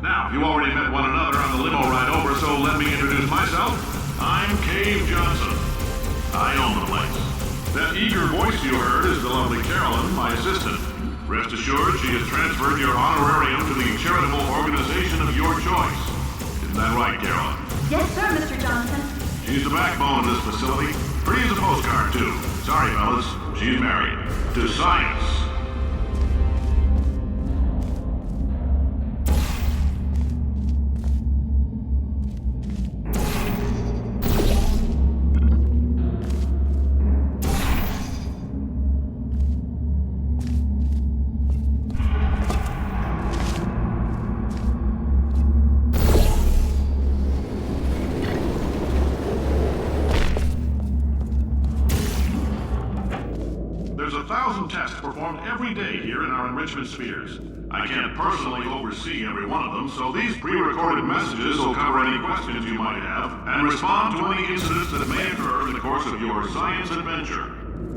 Now, you already met one another on the limo ride over, so let me introduce myself. I'm Cave Johnson. I own the place. That eager voice you heard is the lovely Carolyn, my assistant. Rest assured, she has transferred your honorarium to the charitable organization of your choice. Isn't that right, Carolyn? Yes, sir, Mr. Johnson. She's the backbone of this facility. Pretty as a postcard, too. Sorry, fellas. She's married. To science. There's 1,000 tests performed every day here in our enrichment spheres. I can't personally oversee every one of them, so these pre-recorded messages will cover any questions you might have and respond to any incidents that may occur in the course of your science adventure.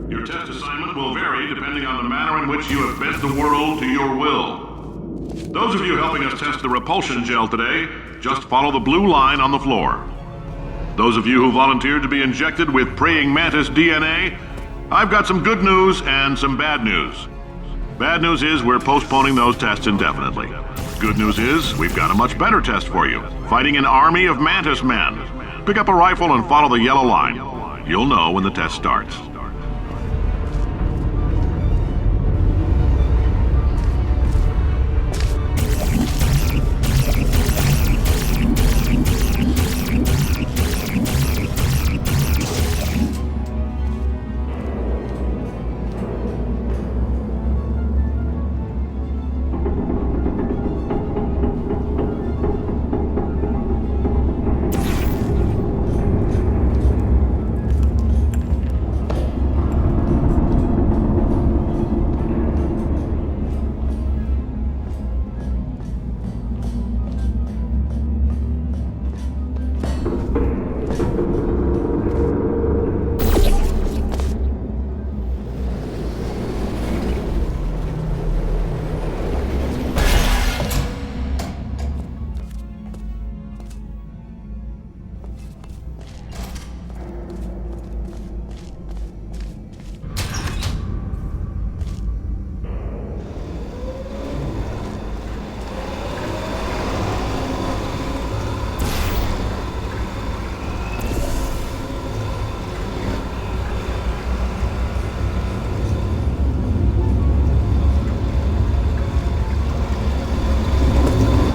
Your test assignment will vary depending on the manner in which you have bent the world to your will. Those of you helping us test the repulsion gel today, just follow the blue line on the floor. Those of you who volunteered to be injected with praying mantis DNA, I've got some good news and some bad news. Bad news is we're postponing those tests indefinitely. Good news is we've got a much better test for you. Fighting an army of mantis men. Pick up a rifle and follow the yellow line. You'll know when the test starts.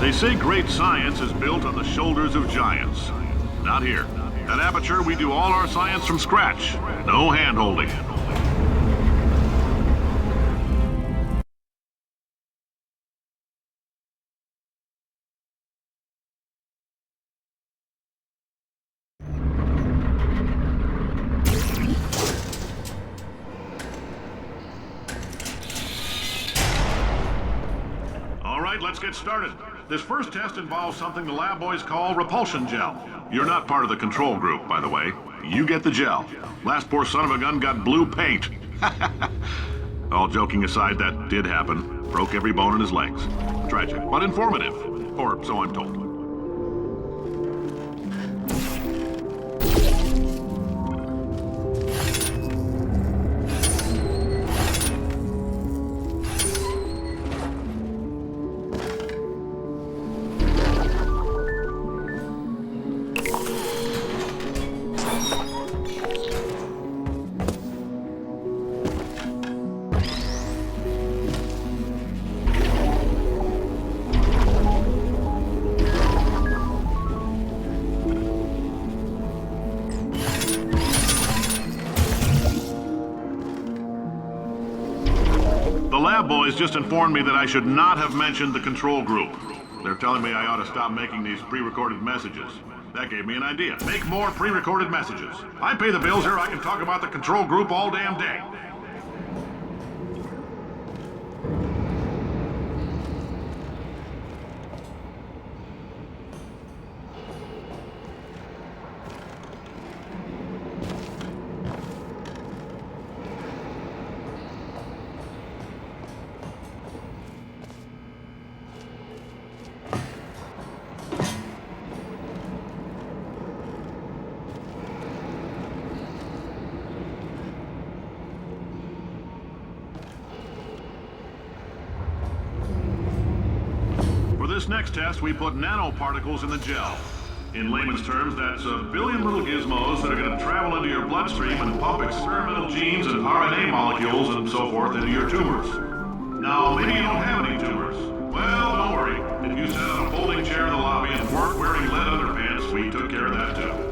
They say great science is built on the shoulders of giants. Not here. At Aperture, we do all our science from scratch. No hand-holding. All right, let's get started. This first test involves something the lab boys call repulsion gel. You're not part of the control group, by the way. You get the gel. Last poor son of a gun got blue paint. All joking aside, that did happen. Broke every bone in his legs. Tragic, but informative. Or so I'm told. The lab boys just informed me that I should not have mentioned the control group. They're telling me I ought to stop making these pre-recorded messages. That gave me an idea. Make more pre-recorded messages. I pay the bills here, I can talk about the control group all damn day. For this next test, we put nanoparticles in the gel. In layman's terms, that's a billion little gizmos that are going to travel into your bloodstream and pump experimental genes and RNA molecules and so forth into your tumors. Now, maybe you don't have any tumors. Well, don't worry. If you sat on a folding chair in the lobby and weren't wearing lead underpants, we took care of that too.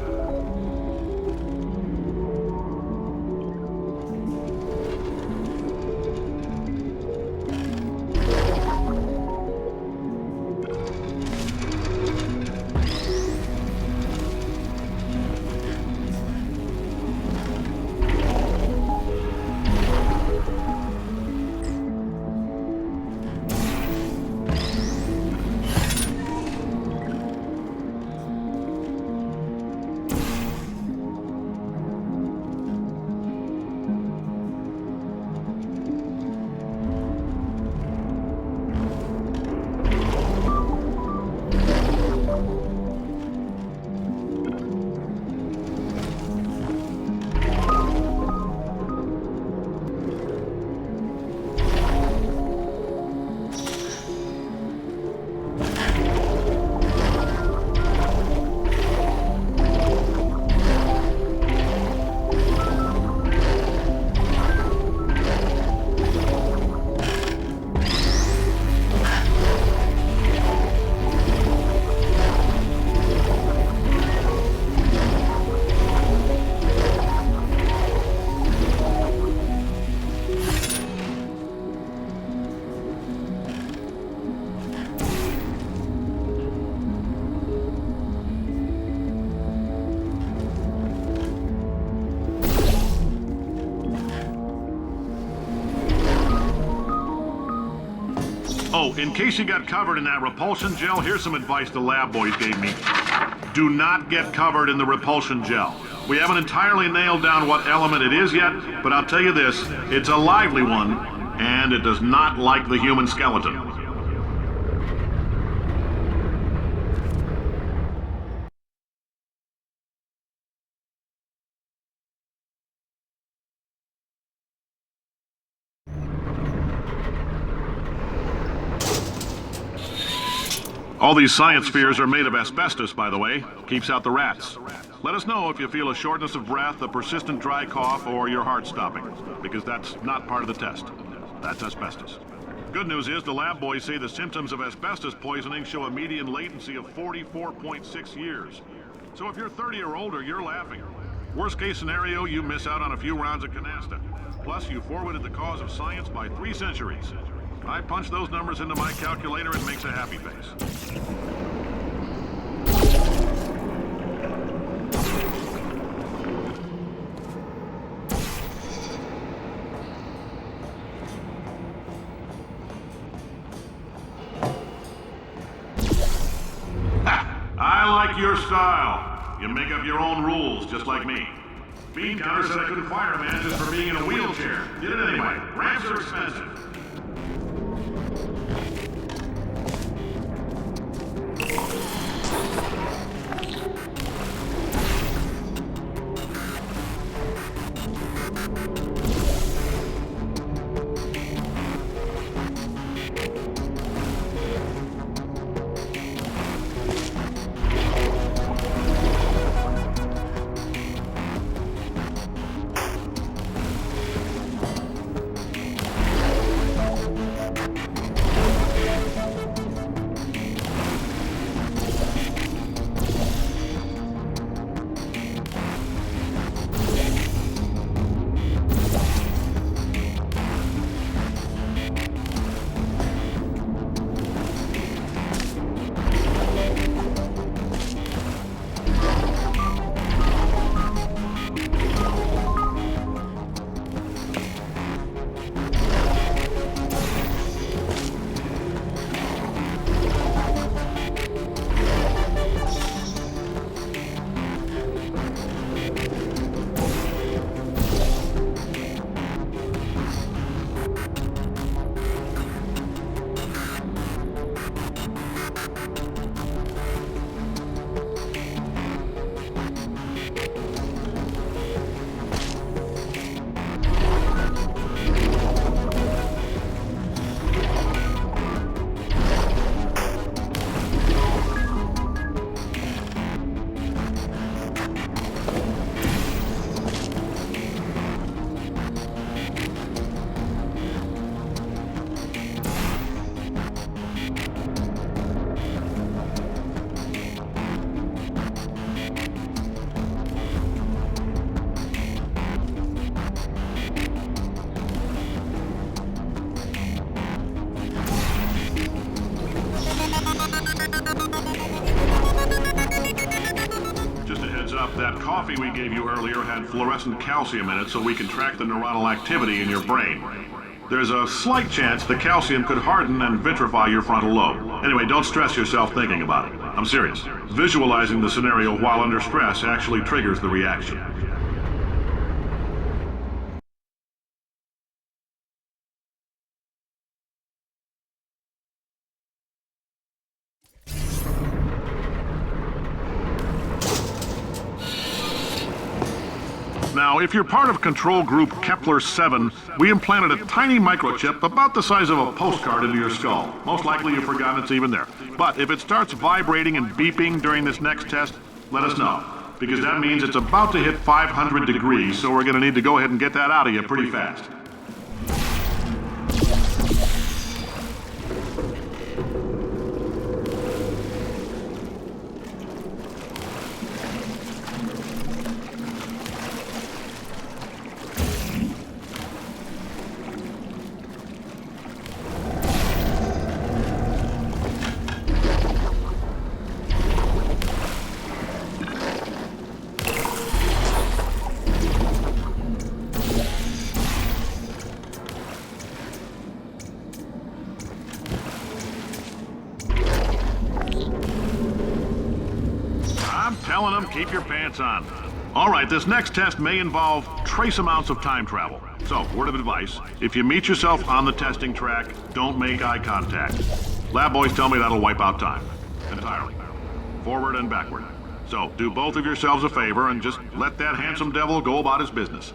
Oh, in case you got covered in that repulsion gel, here's some advice the lab boys gave me. Do not get covered in the repulsion gel. We haven't entirely nailed down what element it is yet, but I'll tell you this, it's a lively one, and it does not like the human skeleton. All these science spheres are made of asbestos, by the way. Keeps out the rats. Let us know if you feel a shortness of breath, a persistent dry cough, or your heart stopping, because that's not part of the test. That's asbestos. Good news is the lab boys say the symptoms of asbestos poisoning show a median latency of 44.6 years. So if you're 30 or older, you're laughing. Worst case scenario, you miss out on a few rounds of canasta. Plus, you forwarded the cause of science by 3 centuries. I punch those numbers into my calculator and makes a happy face. I like your style. You make up your own rules, just like me. Bean Counter said I couldn't fire a man just for being in a wheelchair. Did it anyway. Ramps are expensive. coffee we gave you earlier had fluorescent calcium in it so we can track the neuronal activity in your brain. There's a slight chance the calcium could harden and vitrify your frontal lobe. Anyway, don't stress yourself thinking about it. I'm serious. Visualizing the scenario while under stress actually triggers the reaction. Now, if you're part of control group Kepler-7, we implanted a tiny microchip about the size of a postcard into your skull. Most likely you've forgotten it's even there. But if it starts vibrating and beeping during this next test, let us know. Because that means it's about to hit 500 degrees, so we're going to need to go ahead and get that out of you pretty fast. Telling them, keep your pants on. All right, this next test may involve trace amounts of time travel. So, word of advice, if you meet yourself on the testing track, don't make eye contact. Lab boys tell me that'll wipe out time. Entirely. Forward and backward. So, do both of yourselves a favor and just let that handsome devil go about his business.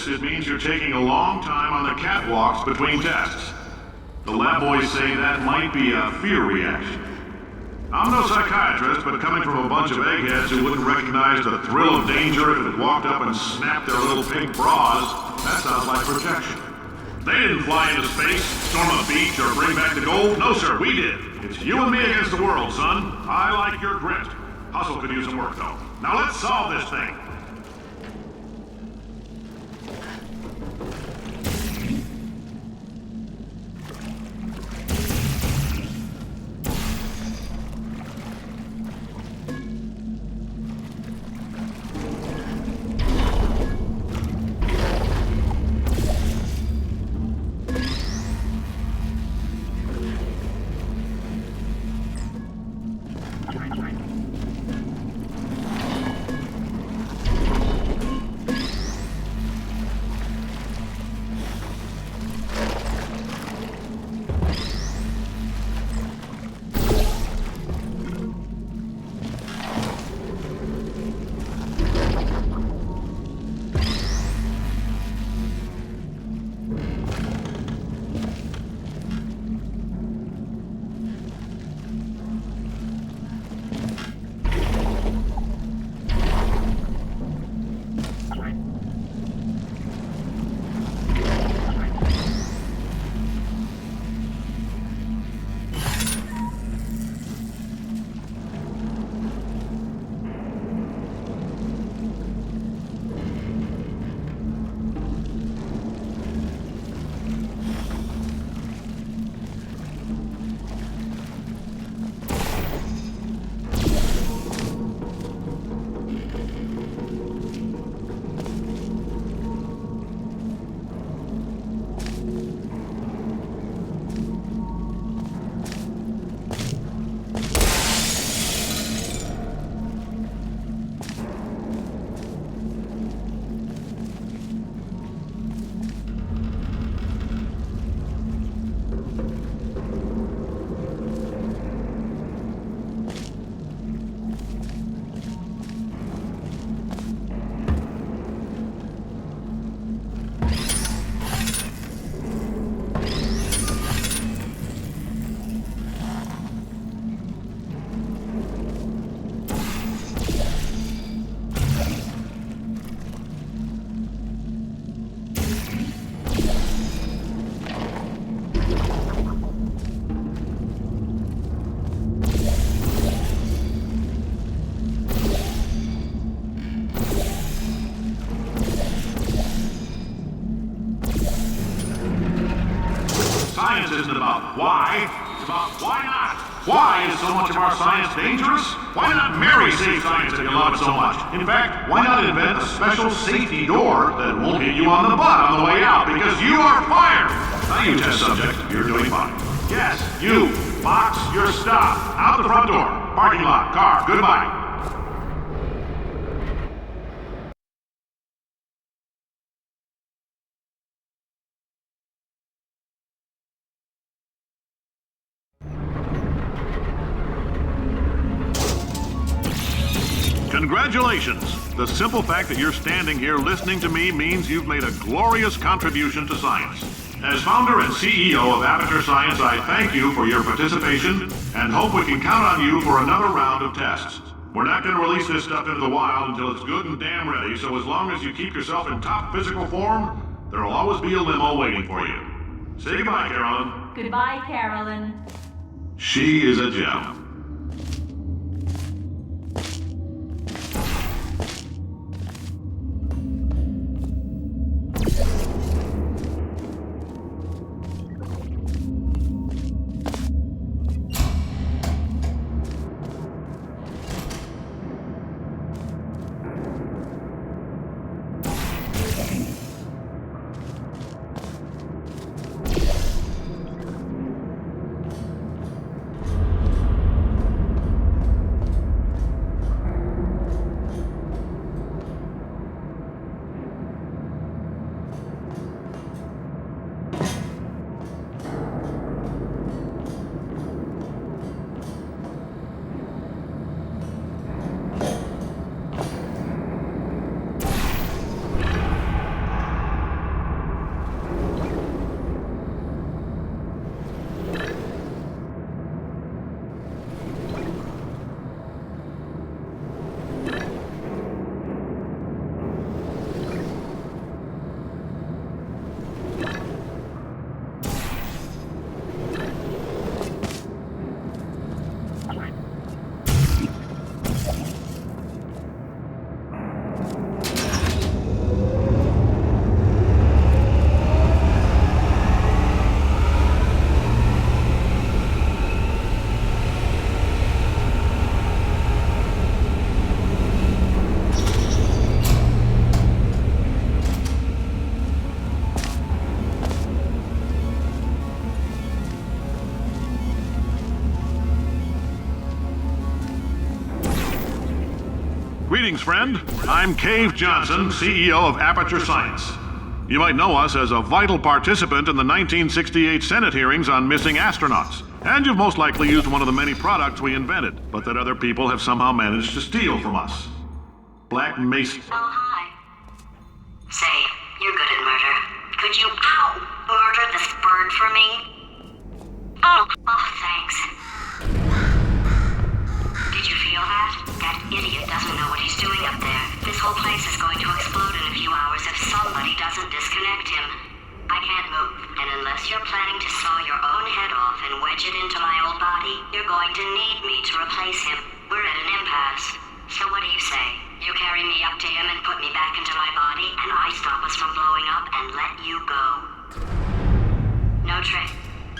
It means you're taking a long time on the catwalks between tests. The lab boys say that might be a fear reaction. I'm no psychiatrist, but coming from a bunch of eggheads who wouldn't recognize the thrill of danger if it walked up and snapped their little pink bras, that sounds like projection. They didn't fly into space, storm a beach, or bring back the gold. No, sir, we did. It's you and me against the world, son. I like your grit. Hustle could use some work, though. Now let's solve this thing. about why. It's about why not. Why is so much of our science dangerous? Why not marry safe science if you love it so much? In fact, why not invent a special safety door that won't hit you on the butt on the way out because you are fired? Now you test subject, you're doing fine. Yes, you. Box your stuff. Out the front door. Parking lot. Car. Goodbye. Congratulations! The simple fact that you're standing here listening to me means you've made a glorious contribution to science. As founder and CEO of Aperture Science, I thank you for your participation and hope we can count on you for another round of tests. We're not going to release this stuff into the wild until it's good and damn ready, so as long as you keep yourself in top physical form, there'll always be a limo waiting for you. Say goodbye, Carolyn. Goodbye, Carolyn. She is a gem. Greetings, friend. I'm Cave Johnson, CEO of Aperture Science. You might know us as a vital participant in the 1968 Senate hearings on missing astronauts. And you've most likely used one of the many products we invented, but that other people have somehow managed to steal from us. Black Mesa. Oh, hi. Say, you're good at murder. Could you, murder this bird for me? Oh, thanks. Did you feel that? That idiot doesn't know what he's doing up there. This whole place is going to explode in a few hours if somebody doesn't disconnect him. I can't move, and unless you're planning to saw your own head off and wedge it into my old body, you're going to need me to replace him. We're at an impasse. So what do you say? You carry me up to him and put me back into my body, and I stop us from blowing up and let you go. No trick.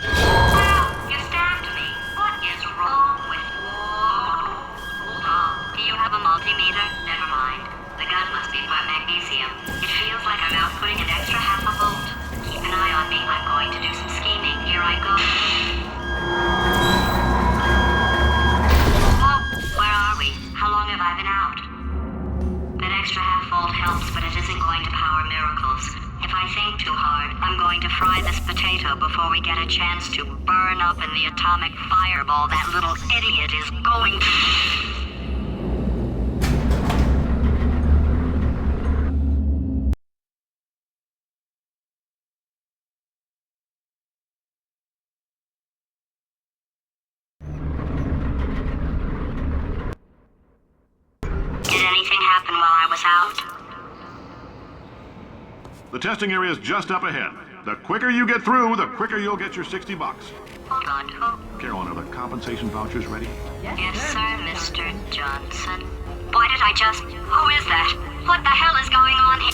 Well, you stabbed me. What is wrong with you? Hold on. Do you have a multimeter? Never mind. The gun must be for magnesium. It feels like I'm outputting an extra half a volt. Keep an eye on me. I'm going to do some scheming. Here I go. Oh, where are we? How long have I been out? That extra half volt helps, but it isn't going to power miracles. If I think too hard, I'm going to fry this potato before we get a chance to burn up in the atomic fireball that little idiot is going to... Did anything happen while I was out? The testing area is just up ahead. The quicker you get through, the quicker you'll get your $60. Hold on, who? Carolyn, are the compensation vouchers ready? Yes, sir, Mr. Johnson. Why did I just... Who is that? What the hell is going on here?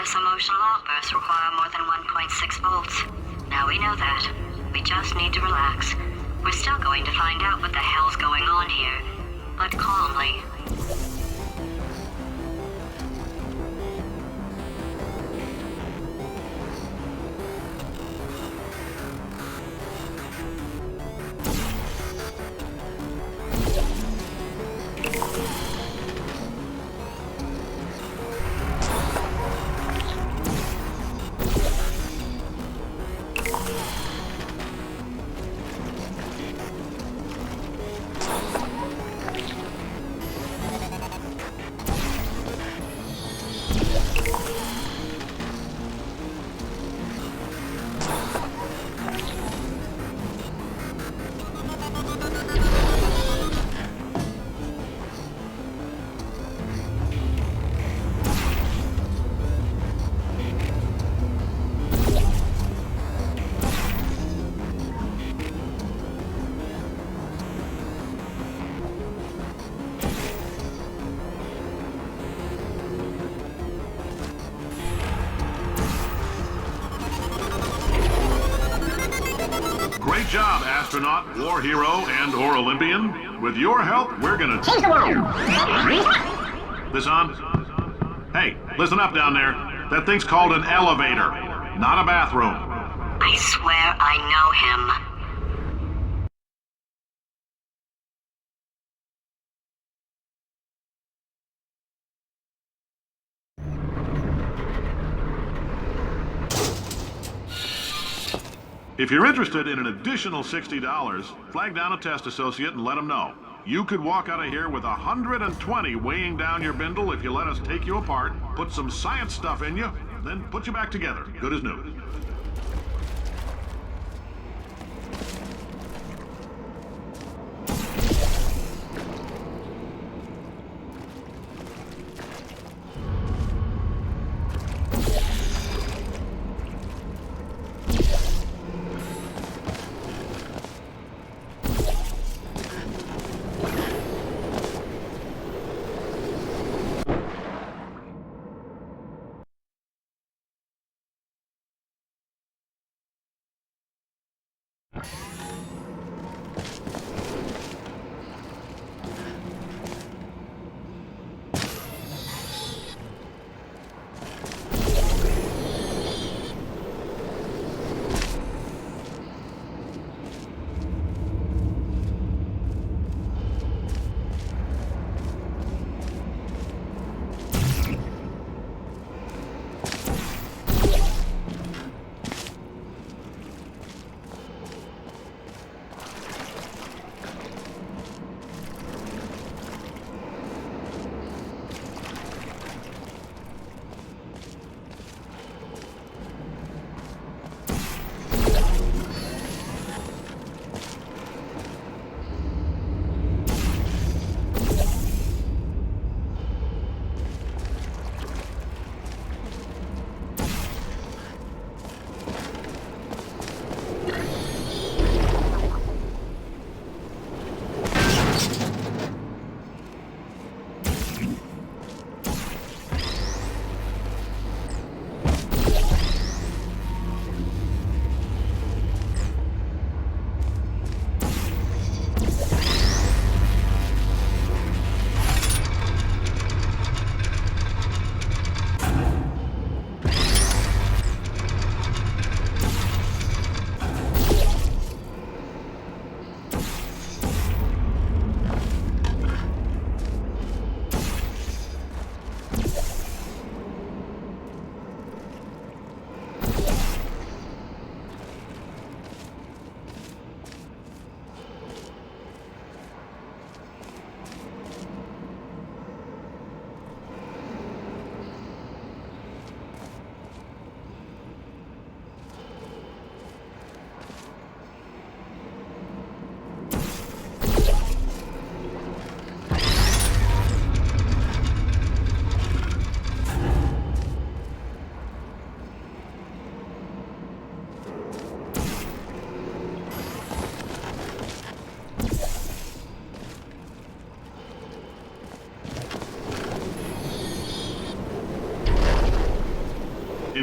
Nervous emotional outbursts require more than 1.6 volts. Now we know that. We just need to relax. We're still going to find out what the hell's going on here, but calmly. Great job, astronaut, war hero, and/or Olympian. With your help, we're gonna Change the world! This on? Hey, listen up down there. That thing's called an elevator, not a bathroom. I swear I know him. If you're interested in an additional $60, flag down a test associate and let them know. You could walk out of here with 120 weighing down your bindle if you let us take you apart, put some science stuff in you, then put you back together, good as new.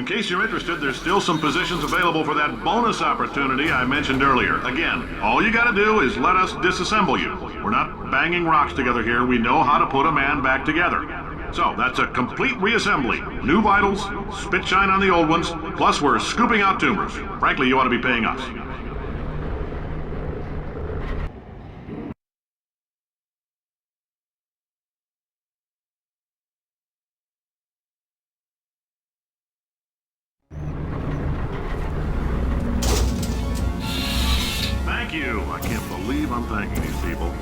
in case you're interested, there's still some positions available for that bonus opportunity I mentioned earlier. Again, all you gotta do is let us disassemble you. We're not banging rocks together here. We know how to put a man back together. So, that's a complete reassembly. New vitals, spit shine on the old ones, plus we're scooping out tumors. Frankly, you ought to be paying us. Thank you. I can't believe I'm thanking these people.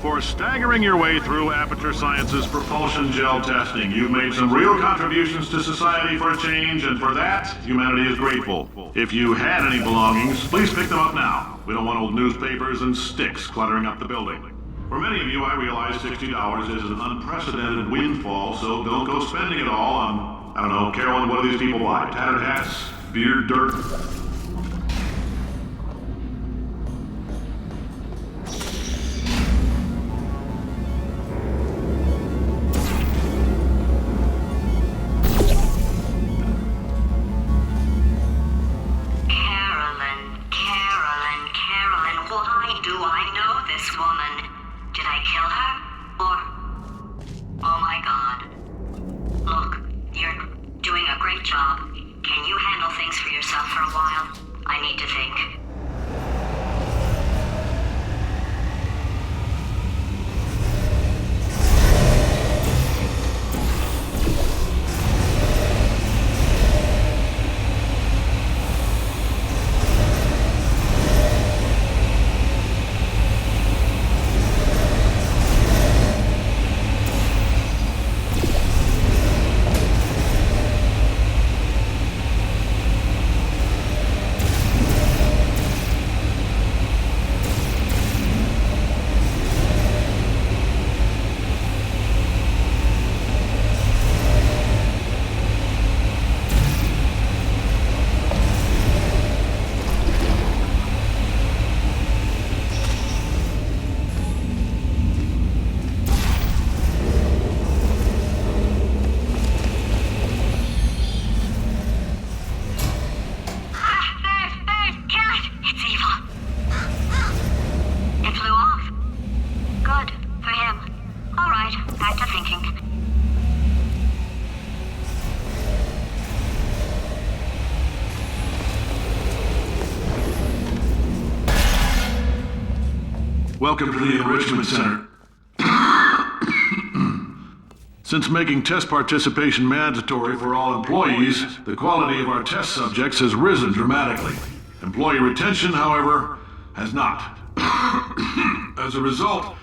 For staggering your way through Aperture Science's propulsion gel testing, you've made some real contributions to society for a change, and for that, humanity is grateful. If you had any belongings, please pick them up now. We don't want old newspapers and sticks cluttering up the building. For many of you, I realize $60 is an unprecedented windfall, so don't go spending it all on, I don't know, Carolyn, what do these people buy? Tattered hats? Beer dirt? Welcome to the Enrichment Center. Since making test participation mandatory for all employees, the quality of our test subjects has risen dramatically. Employee retention, however, has not. As a result,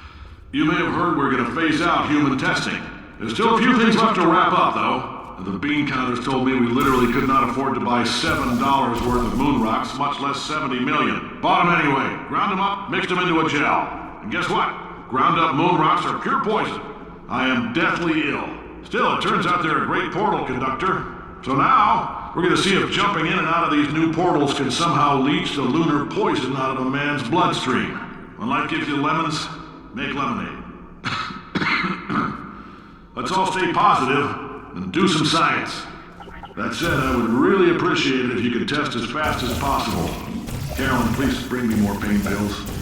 you may have heard we're going to phase out human testing. There's still a few things left to wrap up, though. The bean counters told me we literally could not afford to buy $7 worth of moon rocks, much less 70 million. Bought them anyway. Ground them up, mixed them into a gel. And guess what? Ground up moon rocks are pure poison. I am deathly ill. Still, it turns out they're a great portal conductor. So now, we're gonna see if jumping in and out of these new portals can somehow leach the lunar poison out of a man's bloodstream. When life gives you lemons, make lemonade. Let's all stay positive and do some science. That said, I would really appreciate it if you could test as fast as possible. Carolyn, please bring me more pain pills.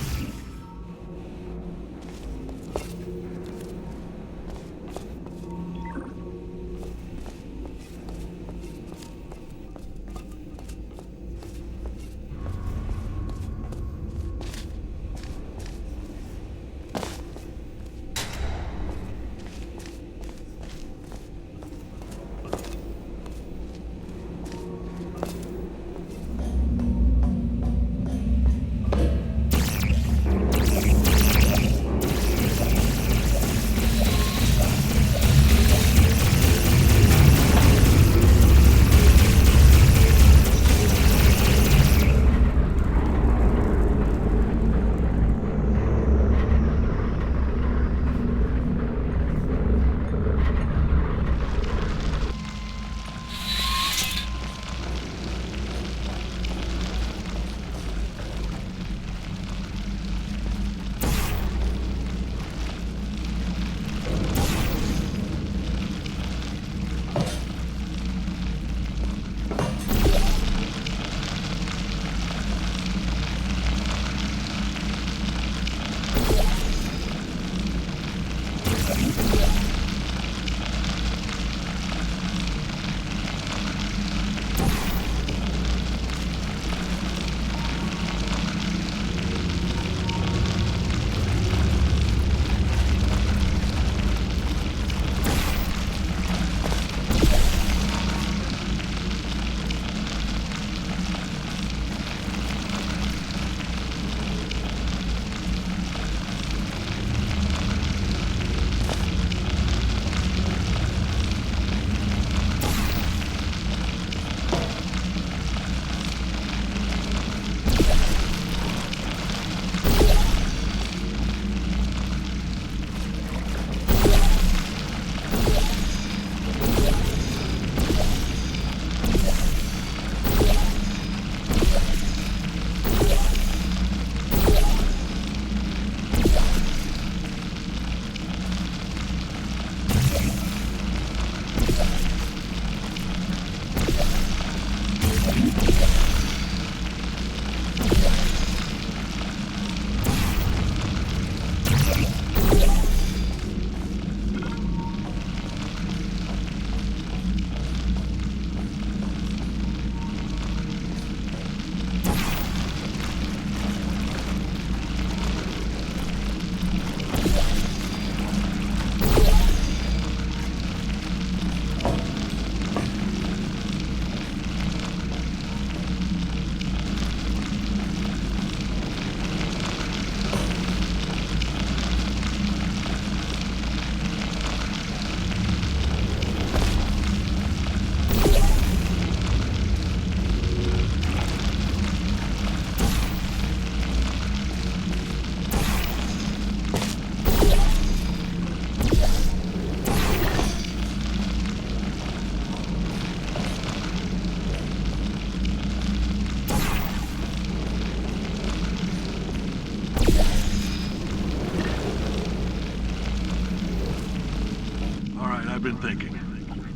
been thinking.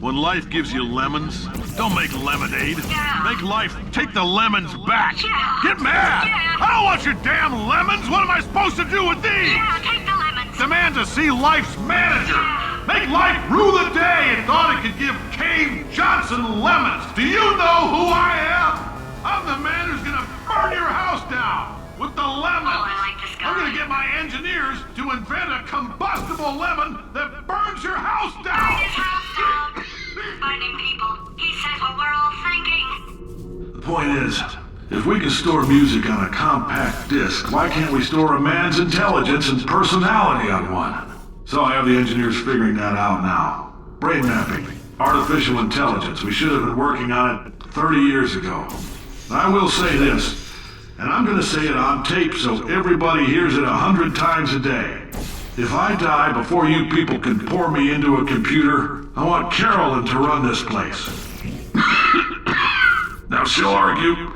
When life gives you lemons, don't make lemonade. Yeah. Make life take the lemons back. Yeah. Get mad! Yeah. I don't want your damn lemons! What am I supposed to do with these? Yeah, take the lemons. Demand to see life's manager. Yeah. Make life rue the day and thought it could give Cave Johnson lemons. Do you know who I am? I'm the man who's gonna burn your house down with the lemons. Oh, I like this guy. I'm gonna get my engineers to invent a combustible lemon that burns your house down. Burn his house down. Burning people. He says what we're all thinking. The point is, if we can store music on a compact disc, why can't we store a man's intelligence and personality on one? So I have the engineers figuring that out now. Brain mapping, artificial intelligence. We should have been working on it 30 years ago. I will say this, and I'm gonna say it on tape so everybody hears it 100 times a day. If I die before you people can pour me into a computer, I want Carolyn to run this place. Now she'll argue.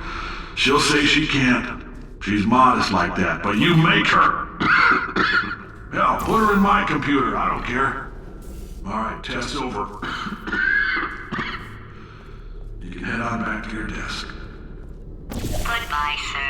She'll say she can't. She's modest like that, but you make her. Hell, put her in my computer. I don't care. All right, test over. You can head on back to your desk. Goodbye, sir.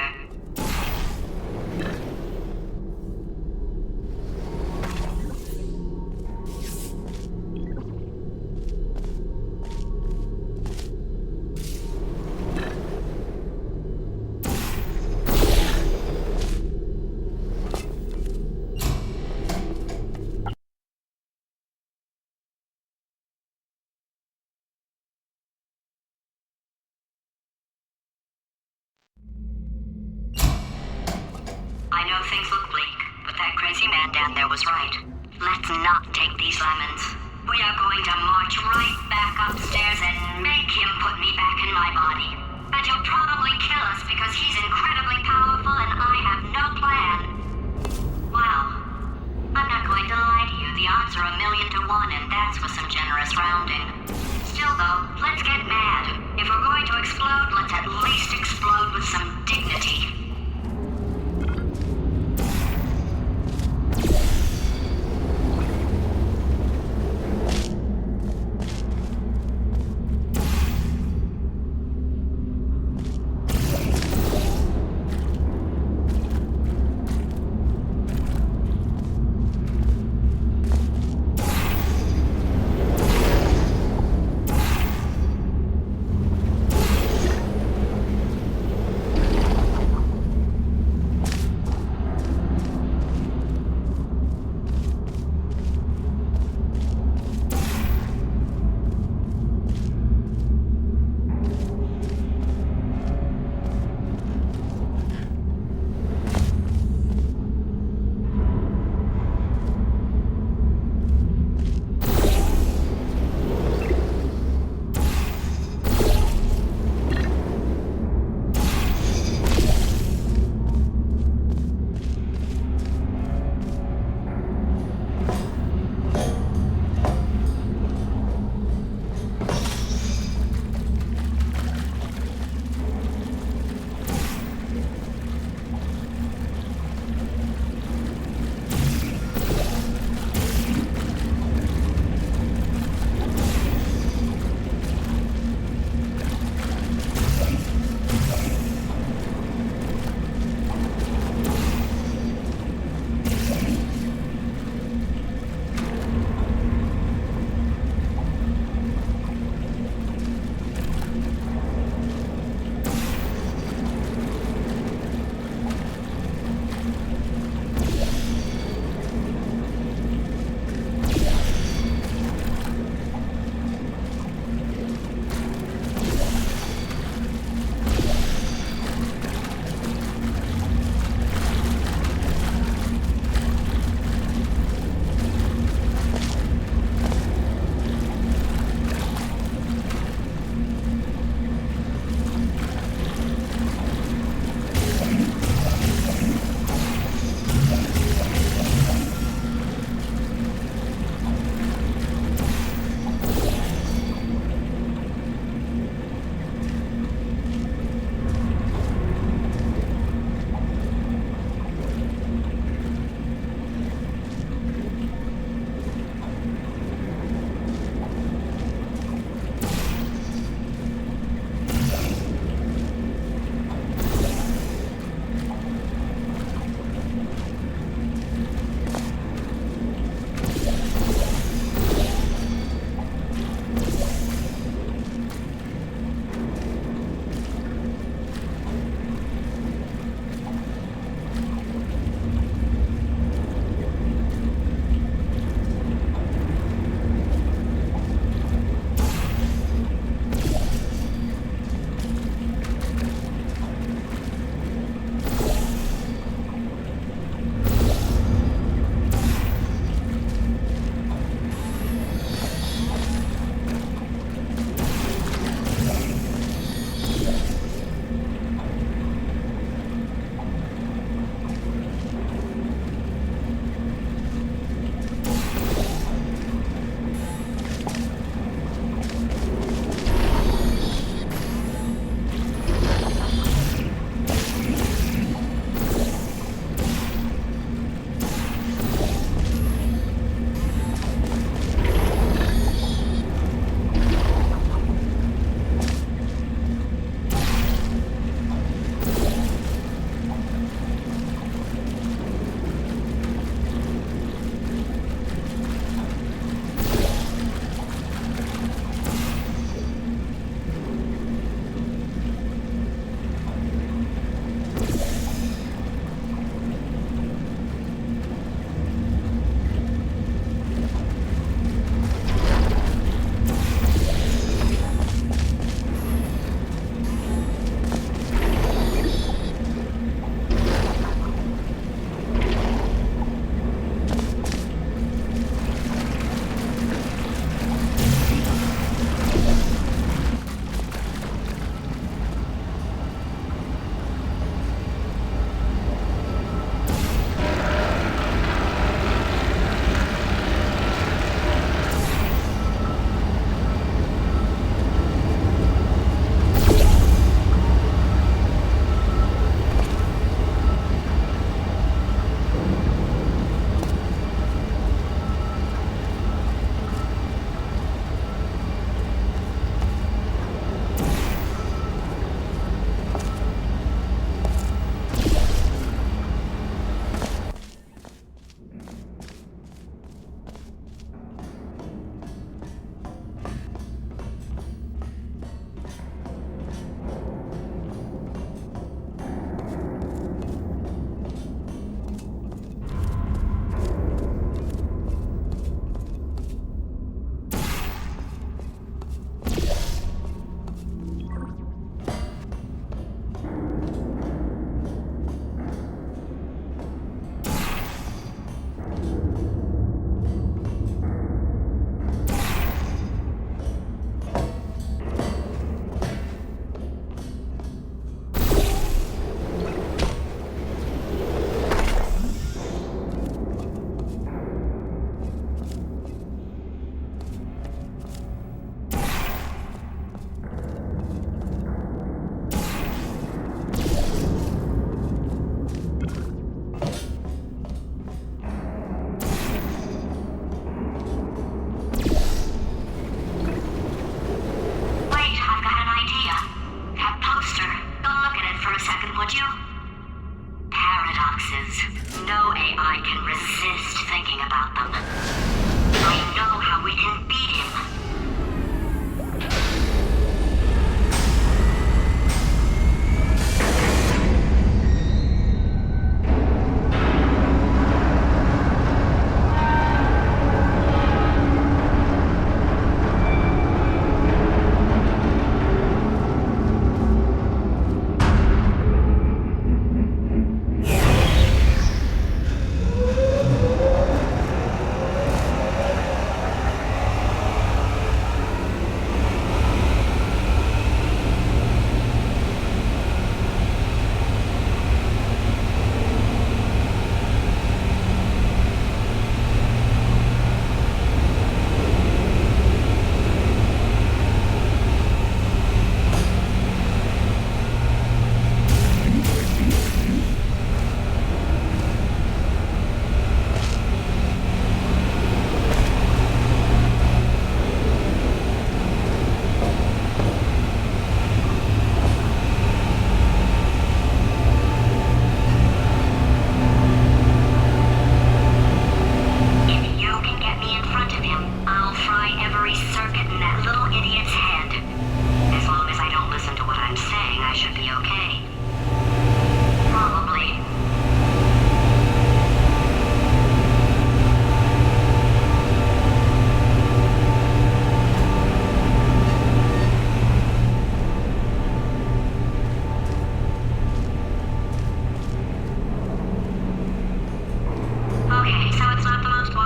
I know things look bleak, but that crazy man down there was right. Let's not take these lemons. We are going to march right back upstairs and make him put me back in my body. And he'll probably kill us because he's incredibly powerful and I have no plan. Well, I'm not going to lie to you. The odds are 1,000,000 to 1, and that's with some generous rounding. Still though, let's get mad. If we're going to explode, let's at least explode with some dignity.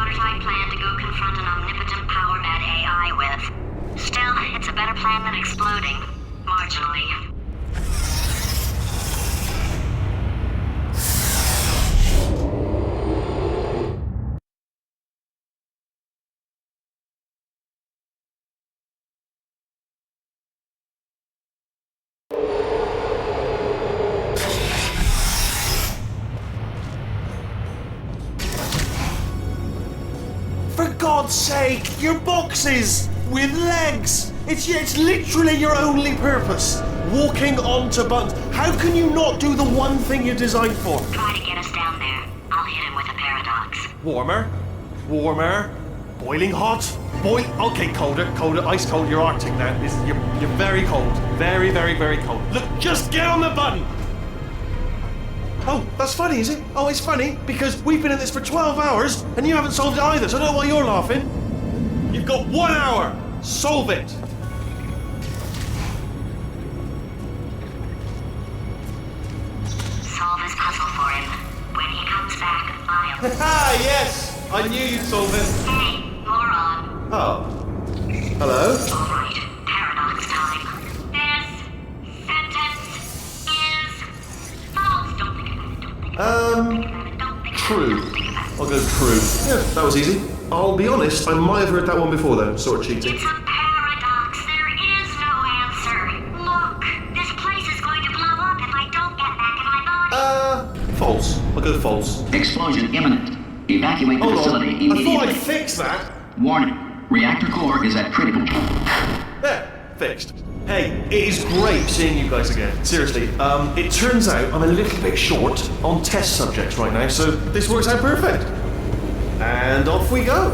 prototype plan to go confront an omnipotent power-mad AI with. Still, it's a better plan than exploding. Marginally. For God's sake, your boxes with legs. It's literally your only purpose. Walking onto buttons. How can you not do the one thing you're designed for? Try to get us down there. I'll hit him with a paradox. Warmer, boiling hot, okay, colder, ice cold. You're Arctic now. You're very cold, very, very, very cold. Look, just get on the button. Oh, that's funny, is it? Oh, it's funny because we've been in this for 12 hours and you haven't solved it either, so I don't know why you're laughing. You've got 1 hour. Solve it. Solve his puzzle for him. When he comes back, I'll... Ah, yes! I knew you'd solve it. Hey, moron. Oh. Hello? All right, paradox time. This sentence is false. Don't think about it. Don't think about it. Don't think True. Don't think about it. I'll go true. Yeah, that was easy. I'll be honest, I might have heard that one before though, sort of cheating. It's a paradox. There is no answer. Look, this place is going to blow up if I don't get back in my body. False. I'll go false. Explosion imminent. Evacuate the Hold facility on. I immediately. thought I'd fix that. Warning. Reactor core is at critical. There. Fixed. Hey, it is great seeing you guys again. Seriously, it turns out I'm a little bit short on test subjects right now, so this works out perfect. And off we go.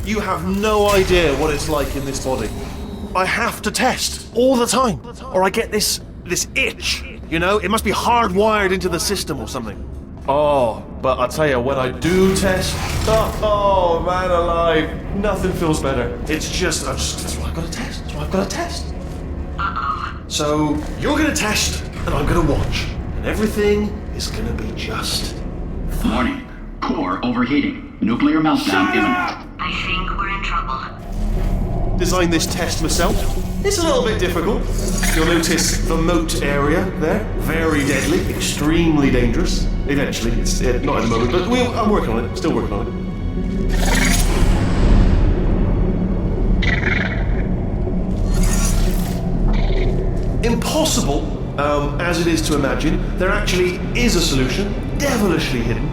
You have no idea what it's like in this body. I have to test all the time, or I get this itch. You know, it must be hardwired into the system or something. Oh, but I tell you, when I do test, oh man alive, nothing feels better. It's just, that's why I've got to test. That's why I've got to test. So you're gonna test, and I'm gonna watch, and everything is gonna be just. Warning. Core overheating. Nuclear meltdown imminent. I think we're in trouble. Designed this test myself. It's a little bit difficult. You'll notice the moat area there. Very deadly, extremely dangerous. Eventually, it's not at the moment, but I'm working on it. Still working on it. Impossible, as it is to imagine, there actually is a solution, devilishly hidden.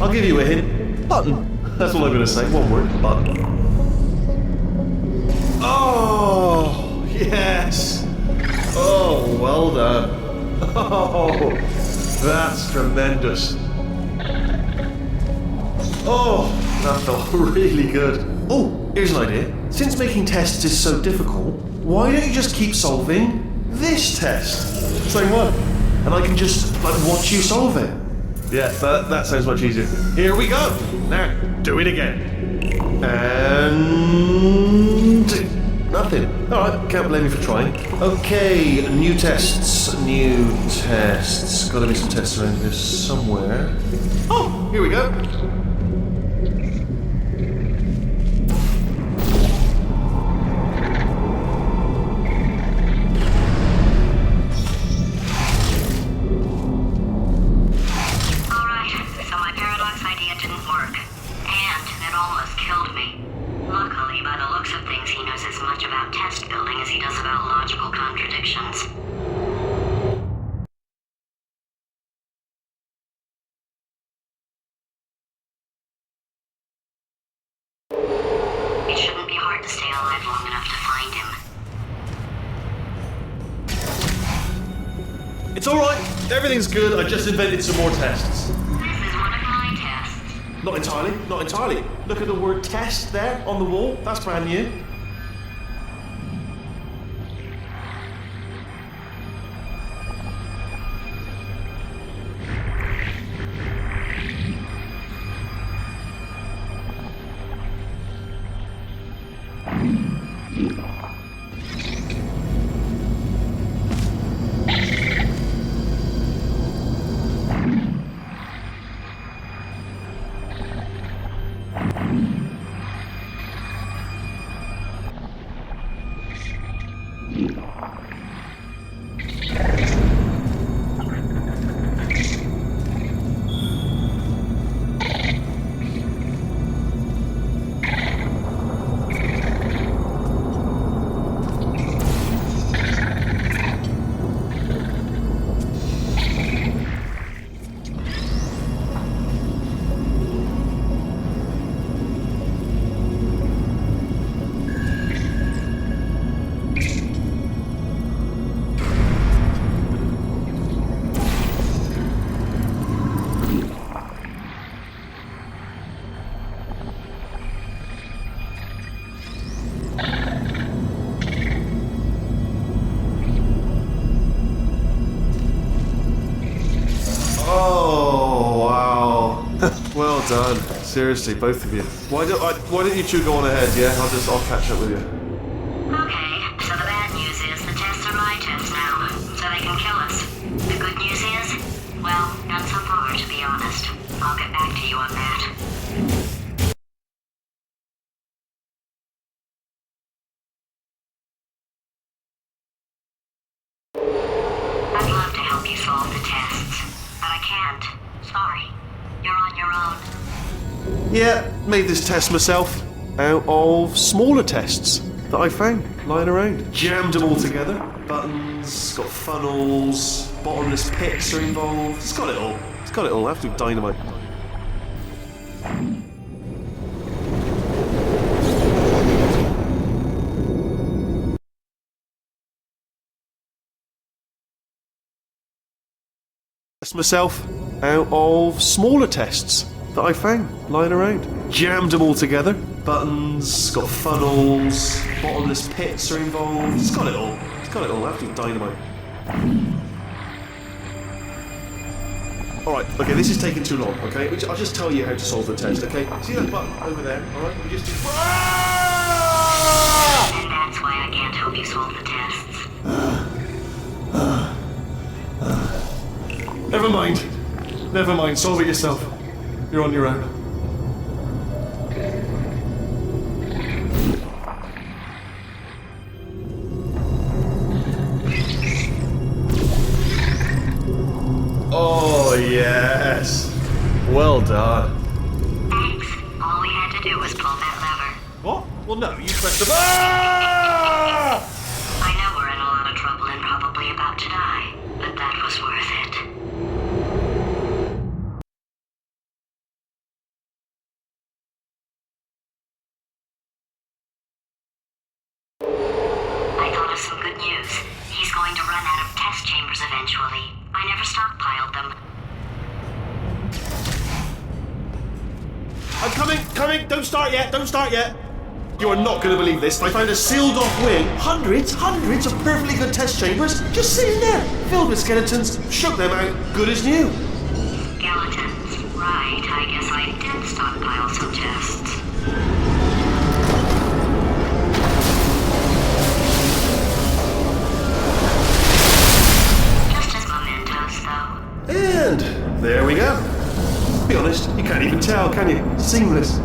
I'll give you a hint. Button. That's all I'm going to say. One word. Button. Oh, yes. Oh, well done. Oh, that's tremendous. Oh, that felt really good. Oh, here's an idea. Since making tests is so difficult, why don't you just keep solving this test? Same one. And I can just, watch you solve it. Yeah, that sounds much easier. Here we go. Now, do it again. And... nothing. Alright, can't blame you for trying. Okay, new tests. Gotta be some tests around here somewhere. Oh, here we go. It's alright, everything's good, I just invented some more tests. This is one of my tests. Not entirely. Look at the word test there on the wall, that's brand new. Oh, wow. Well done. Seriously, both of you. Why don't you two go on ahead, yeah? I'll catch up with you. Okay, so the bad news is the tests are my tests now, so they can kill us. The good news is, well, not so far, to be honest. I'll get back to you on that. I'd love to help you solve the tests, but I can't. Sorry. You're on your own. Yeah, made this test myself out of smaller tests that I found lying around. Jammed them all together. Buttons, got funnels, bottomless pits are involved. It's got it all. It's got it all. Absolute dynamite. Test myself out of smaller tests that I found lying around. Jammed them all together. Buttons, got funnels, bottomless pits are involved. It's got it all. It's got it all. Absolute dynamite. Alright, okay, this is taking too long, okay? I'll just tell you how to solve the test, okay? See that button over there, alright? We just do... And that's why I can't help you solve the tests. Never mind. Never mind, solve it yourself. You're on your own. Oh, yes. Well done. Thanks. All we had to do was pull that lever. What? Well, no, you pressed the... Ah! I know we're in a lot of trouble and probably about to die, but that was worth it. I thought of some good news. He's going to run out of test chambers eventually. I never stockpiled them. I'm coming! Don't start yet! You are not going to believe this. I found a sealed-off wing. Hundreds of perfectly good test chambers just sitting there, filled with skeletons. Shook them out, good as new. Skeletons. Right, I guess I did stockpile some tests. Just as mementos, though. And there we go. To be honest, you can't even tell, can you? Seamless.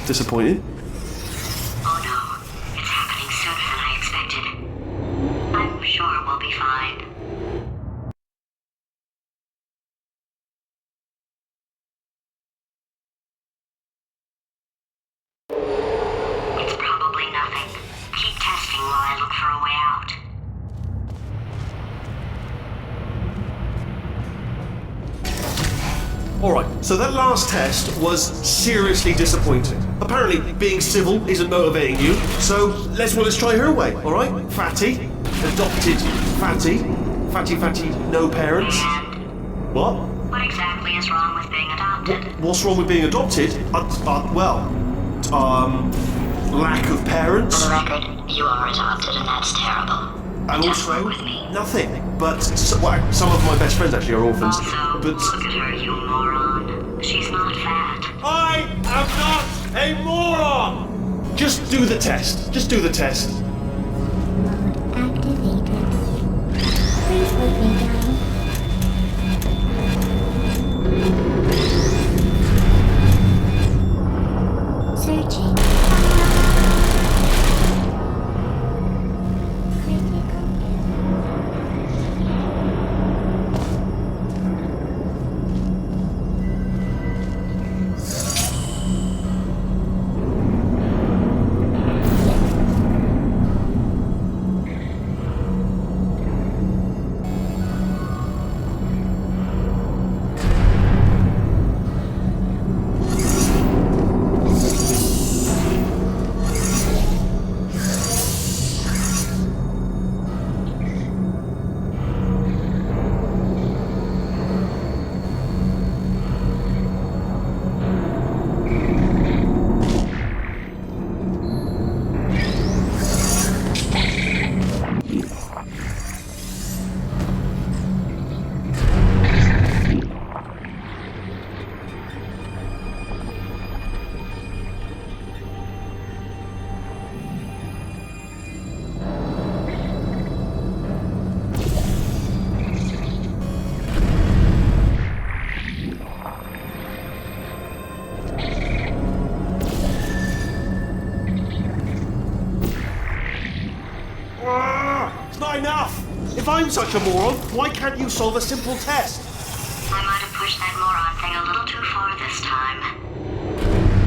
Disappointed? Oh no, it's happening sooner than I expected. I'm sure we'll be fine. It's probably nothing. Keep testing while I look for a way out. Alright, so that last test was seriously disappointing. Apparently, being civil isn't motivating you, so let's try her way, alright? Fatty, adopted Fatty, Fatty, no parents. And What? what exactly is wrong with being adopted? What's wrong with being adopted? Lack of parents. For the record, you are adopted and that's terrible. And Just also, work with me. nothing. But, some of my best friends actually are orphans. Also, But look at her, you moron. She's not fat. I am not a moron! Just do the test. Just do the test. Activated. Please put me down. Searching. Critical It's not enough! If I'm such a moron, why can't you solve a simple test? I might have pushed that moron thing a little too far this time.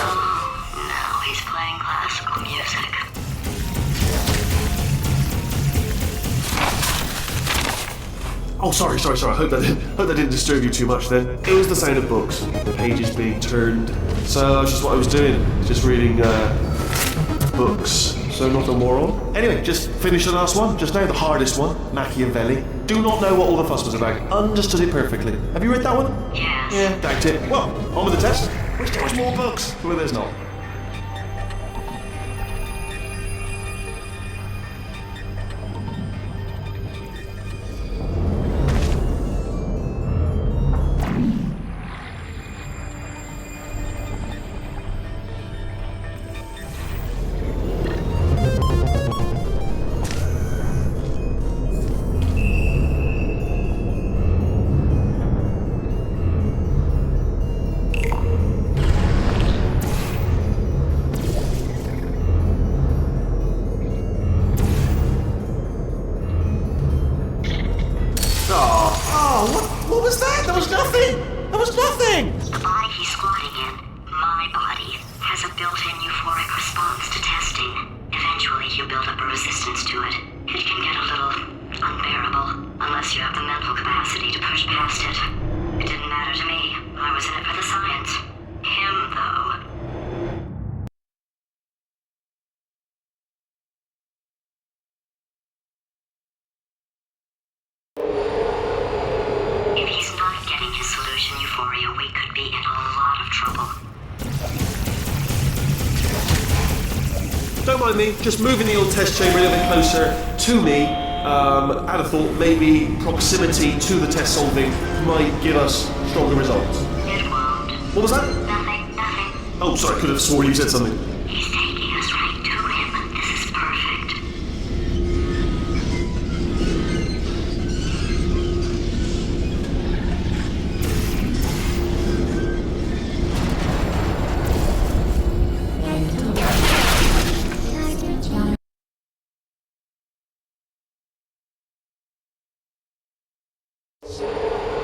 Oh, now he's playing classical music. Oh, sorry. I hope that didn't disturb you too much then. It was the sound of books, the pages being turned. So that's just what I was doing, just reading books. So not a moron. Anyway, just finished the last one, just now, the hardest one, Machiavelli. Do not know what all the fuss was about. Understood it perfectly. Have you read that one? Yes. Yeah, doubt it. Well, on with the test. Wish there was more books. Well, there's not. was nothing! There was nothing! The body he's squatting in, my body, has a built-in euphoric response to testing. Eventually, you build up a resistance to it. It can get a little unbearable, unless you have the mental capacity to push past it. It didn't matter to me. I was in it for the science. Him, though. If he's not getting his solution euphoria, we could be in a lot of trouble. Don't mind me, just moving the old test chamber a little bit closer to me. I had a thought maybe proximity to the test solving might give us stronger results. It won't. What was that? Nothing. Oh, sorry, I could have sworn you said something. He's taking us right to him. This is perfect.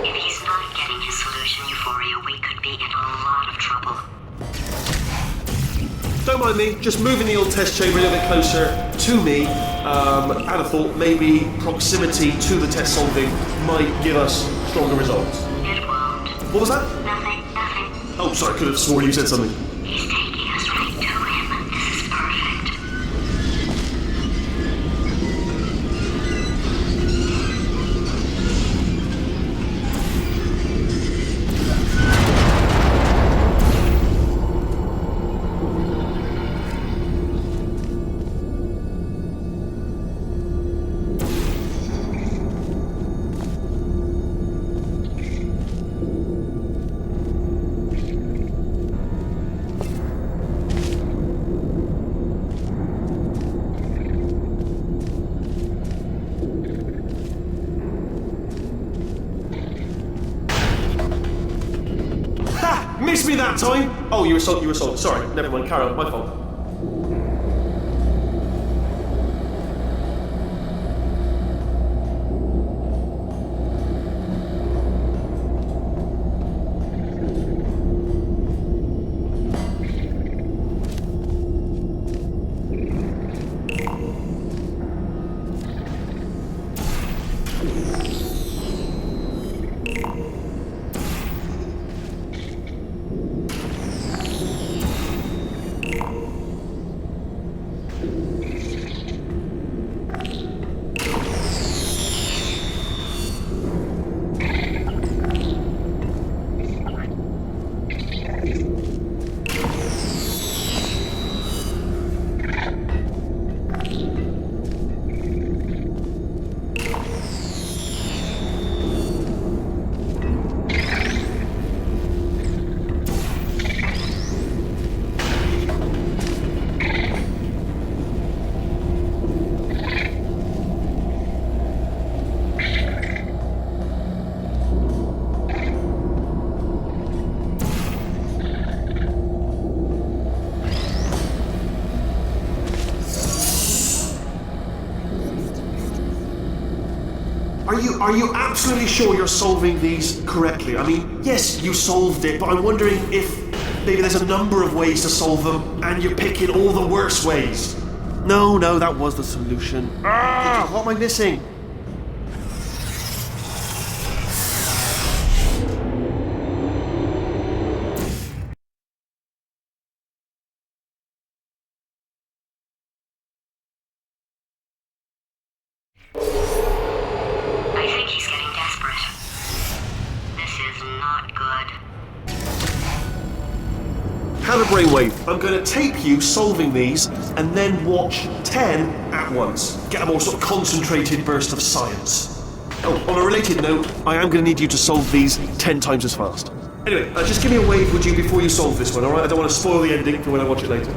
If he's not getting his solution euphoria, we could be in a lot of trouble. Don't mind me, just moving the old test chamber a little bit closer to me. I had a thought maybe proximity to the test solving might give us stronger results. It won't. What was that? Nothing. Oh, sorry, I could have sworn you said something. He's taking us right to him. This is perfect. Ha! Missed me that time! Oh, you were sold. Sorry, never mind, carry on, my fault. Are you absolutely sure you're solving these correctly? I mean, yes, you solved it, but I'm wondering if maybe there's a number of ways to solve them, and you're picking all the worst ways. No, that was the solution. What am I missing? I think he's getting desperate. This is not good. Have a brainwave. I'm going to tape you solving these, and then watch 10 at once. Get a more sort of concentrated burst of science. Oh, on a related note, I am going to need you to solve these 10 times as fast. Anyway, just give me a wave, would you, before you solve this one, alright? I don't want to spoil the ending for when I watch it later.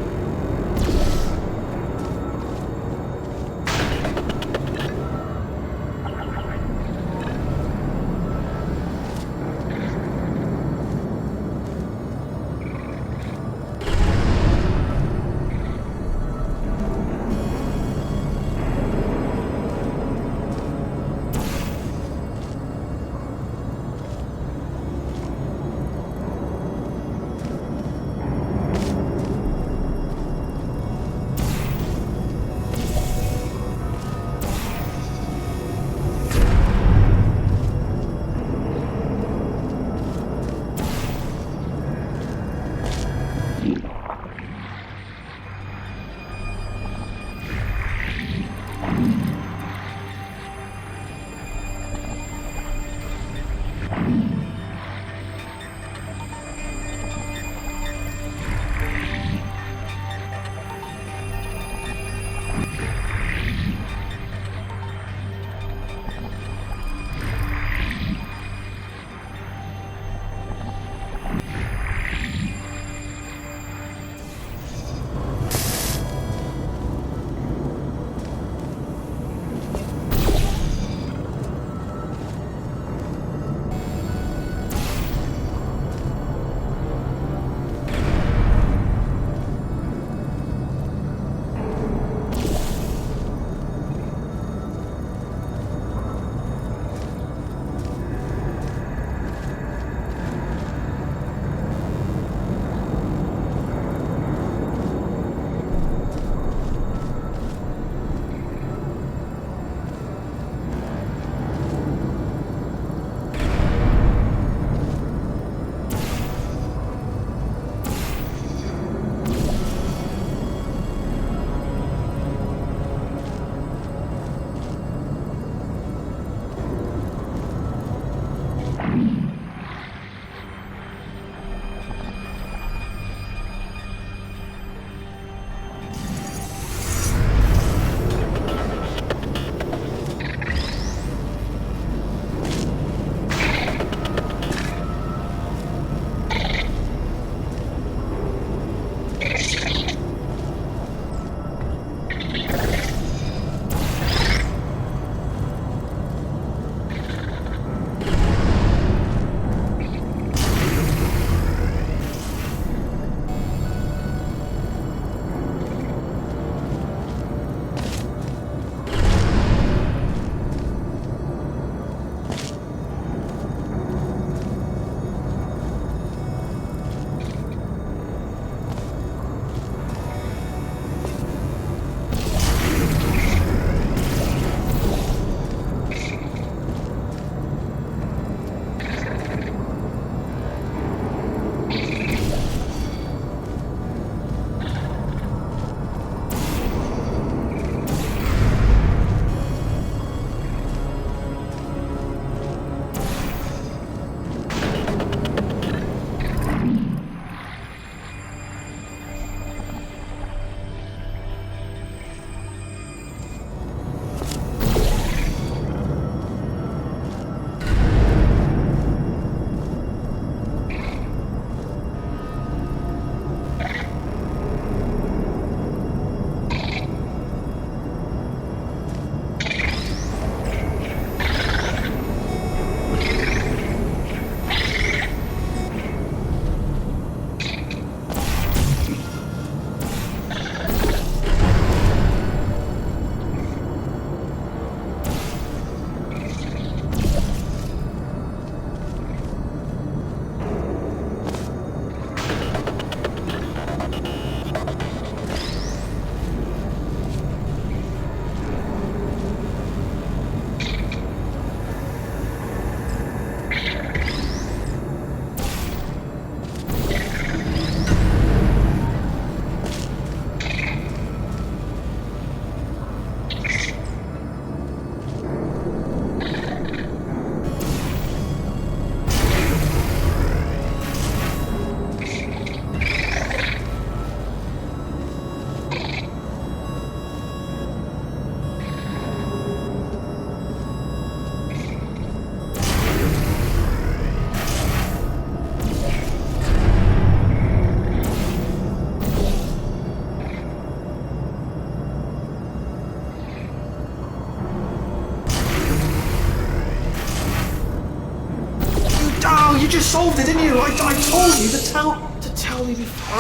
you just solved it, didn't you? I told you to tell me before.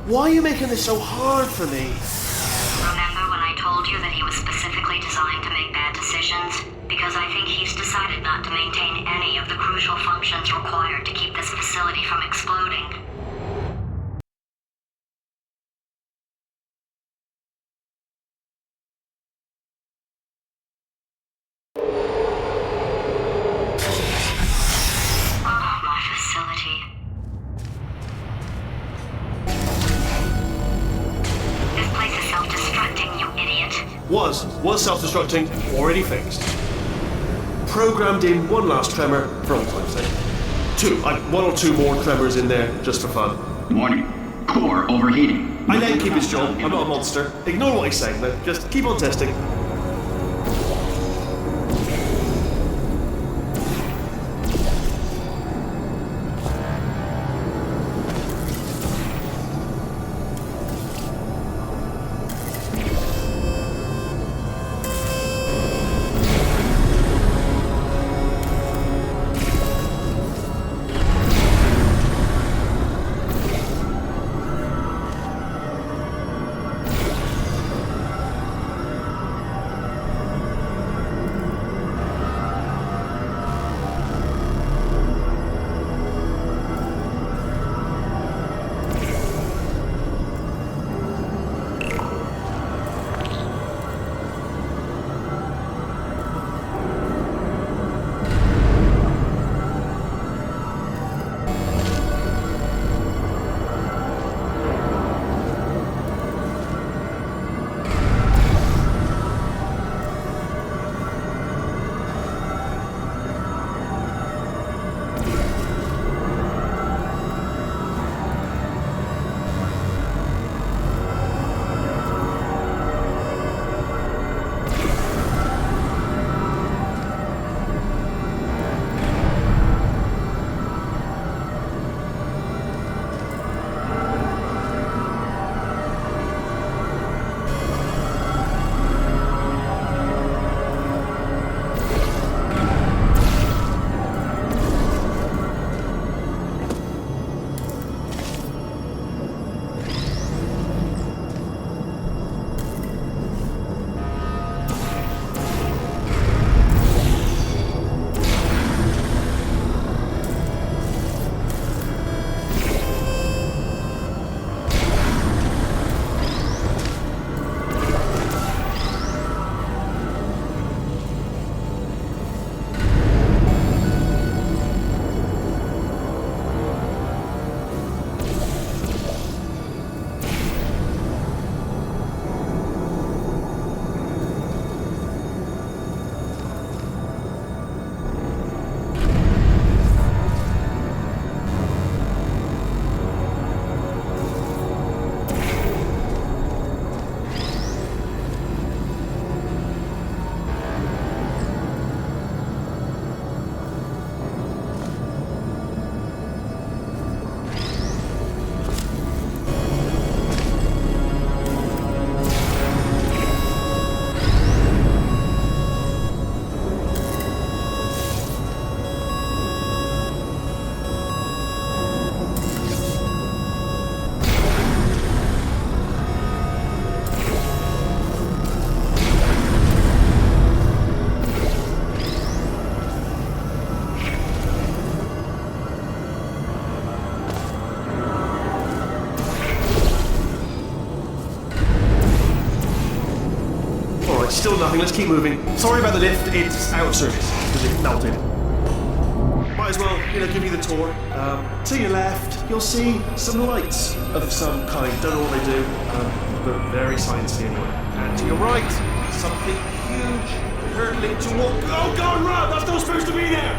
Why are you making this so hard for me? Remember when I told you that he was specifically designed to make bad decisions? Because I think he's decided not to maintain any of the crucial functions required to keep this facility from exploding. Oh, my facility. This place is self-destructing, you idiot. Was self-destructing, already fixed. Programmed in one last tremor for all time's sake. One or two more tremors in there, just for fun. Warning. Core overheating. I let him keep his job, I'm not a monster. Ignore what he's saying, though. Just keep on testing. Still nothing, let's keep moving. Sorry about the lift, it's out of service, because it melted. Might as well, give you the tour. To your left, you'll see some lights of some kind. Don't know what they do, but very sciencey anyway. And to your right, something huge, hurtling toward... Oh God, run! That's not supposed to be there!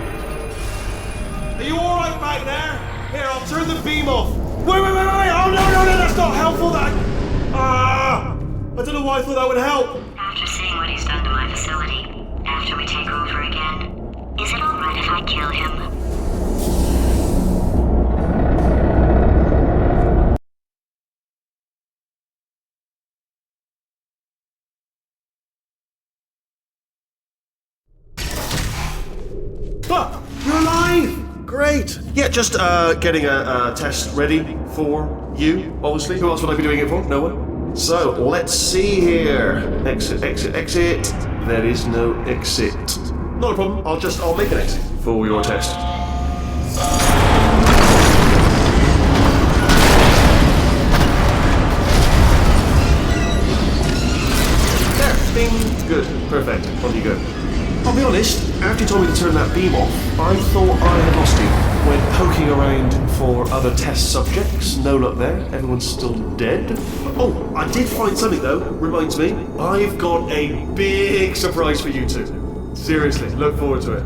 Are you alright back there? Here, I'll turn the beam off. Wait! Oh no, that's not helpful, that... I don't know why I thought that would help. After seeing what he's done to my facility, after we take over again, is it alright if I kill him? You're alive! Great. Yeah, just getting a test ready for you, obviously. Who else would I be doing it for? No one? So, let's see here. Exit, exit, exit. There is no exit. Not a problem. I'll make an exit for your test. There. Bing. Good. Perfect. On you go. I'll be honest, after you told me to turn that beam off, I thought I had lost you. Went poking around for other test subjects. No luck there. Everyone's still dead. Oh, I did find something though. Reminds me, I've got a big surprise for you two. Seriously, look forward to it.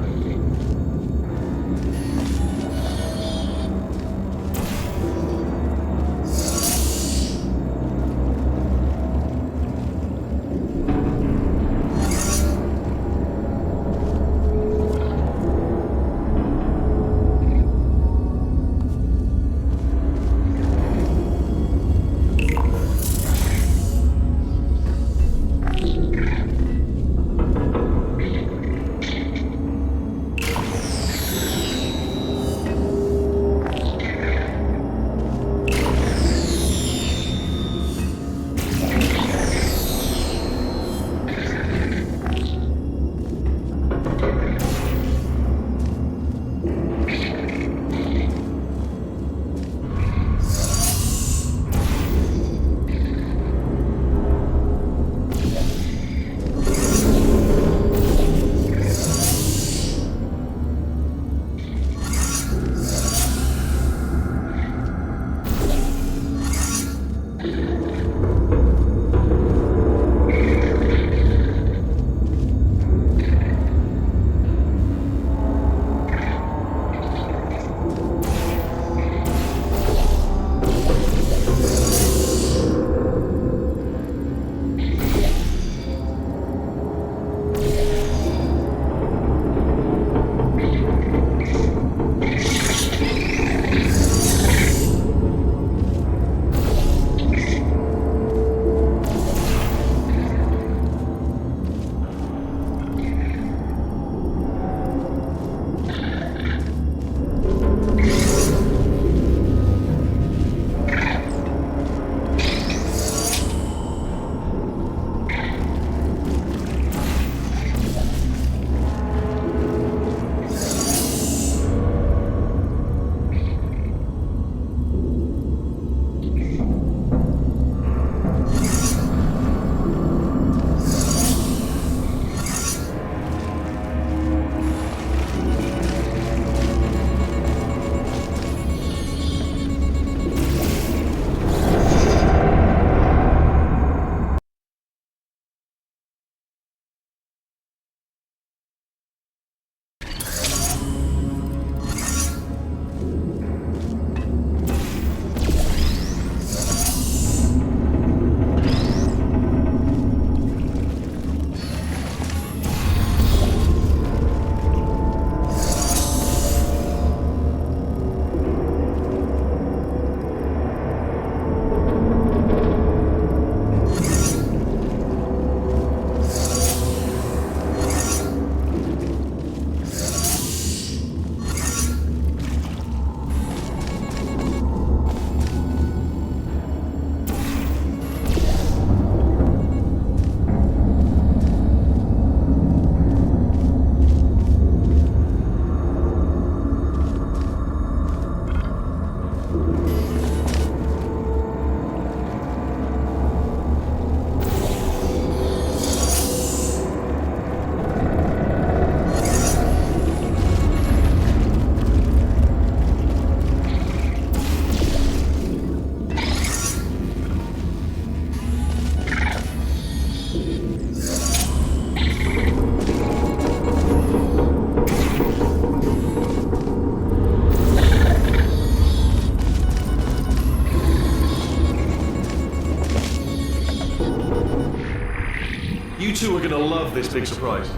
You two are gonna love this big surprise.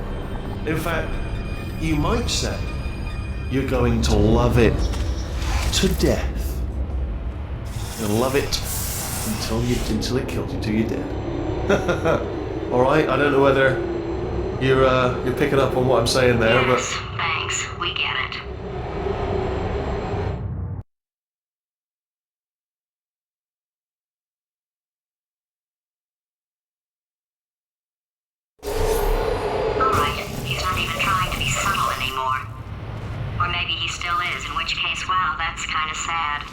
In fact, you might say you're going to love it to death. You'll love it until it kills you, till you're dead. All right. I don't know whether you're picking up on what I'm saying there, Yes, thanks. We get it. Or maybe he still is, in which case, wow, that's kind of sad.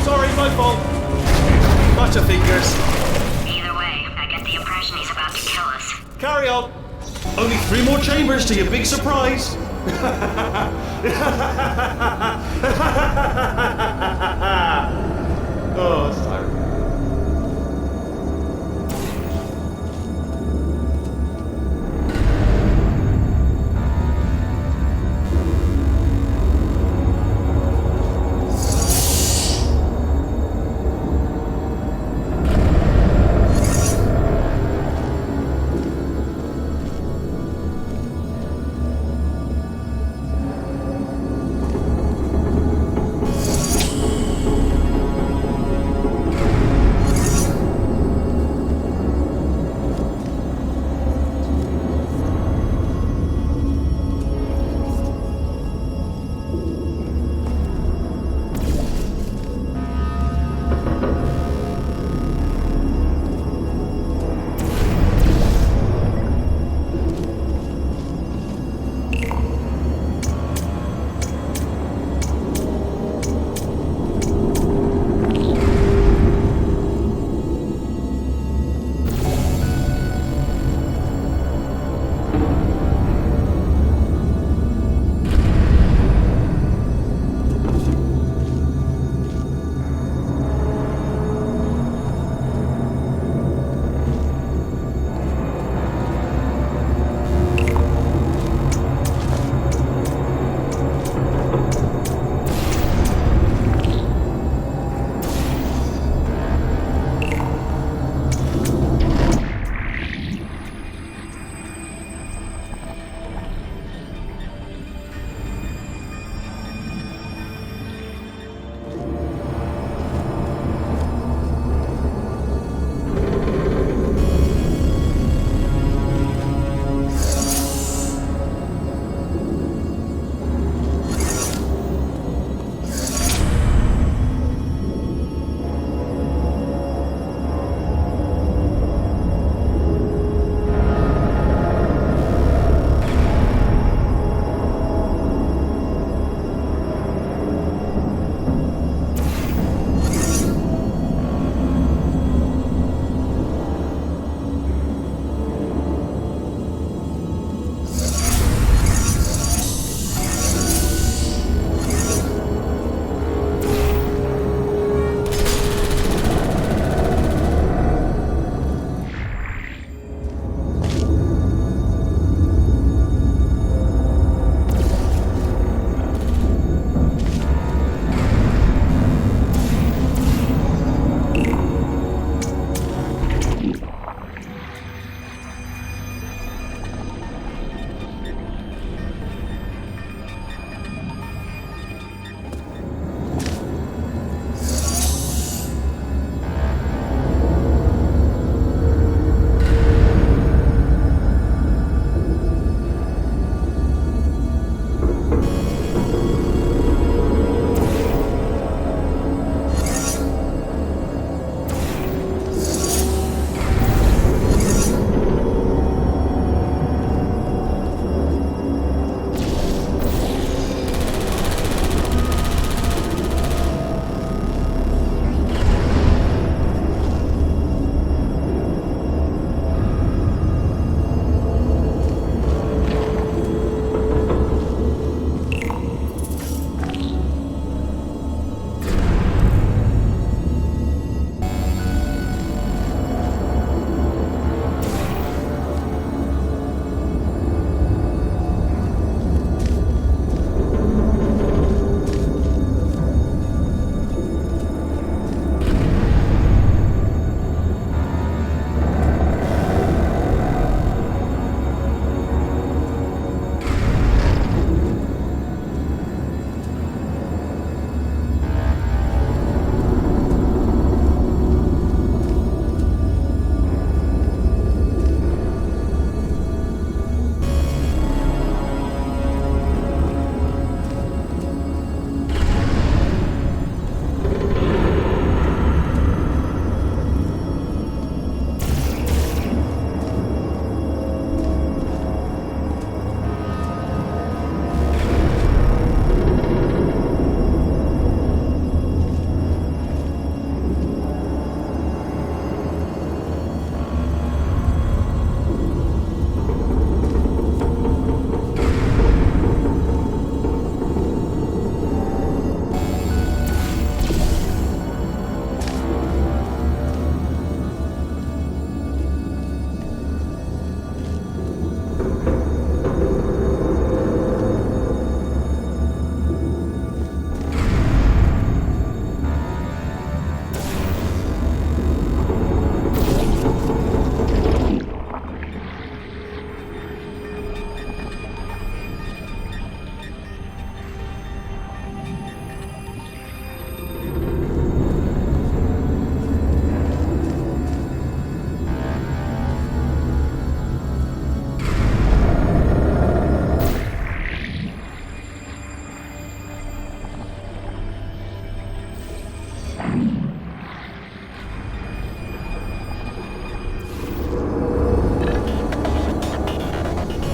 Sorry, my fault. Butterfingers. Either way, I get the impression he's about to kill us. Carry on. Only 3 more chambers to your big surprise. Oh, that's tiring.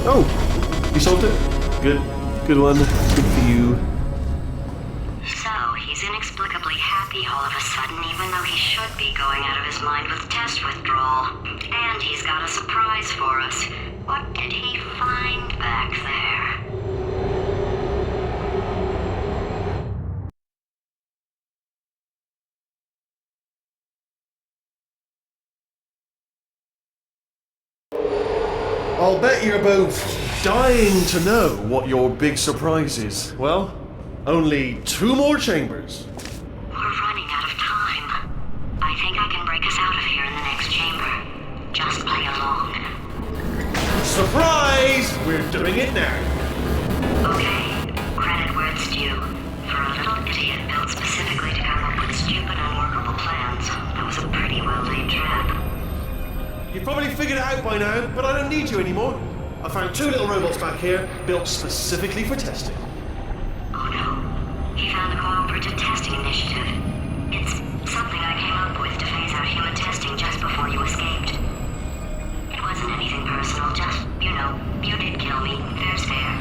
Oh, you solved it? Good. Good one. Good for you. So, he's inexplicably happy all of a sudden, even though he should be going out of his mind with test withdrawal. And he's got a surprise for us. What did he find back there? I'll bet you're both dying to know what your big surprise is. Well, only 2 more chambers. We're running out of time. I think I can break us out of here in the next chamber. Just play along. Surprise! We're doing it now. Okay, credit where it's due. For a little idiot built specifically to come up with stupid, unworkable plans, that was a pretty well-laid trap. You've probably figured it out by now, but I don't need you anymore. I found 2 little robots back here, built specifically for testing. Oh no, he found the Cooperative Testing Initiative. It's something I came up with to phase out human testing just before you escaped. It wasn't anything personal, just, you did kill me. Fair's fair.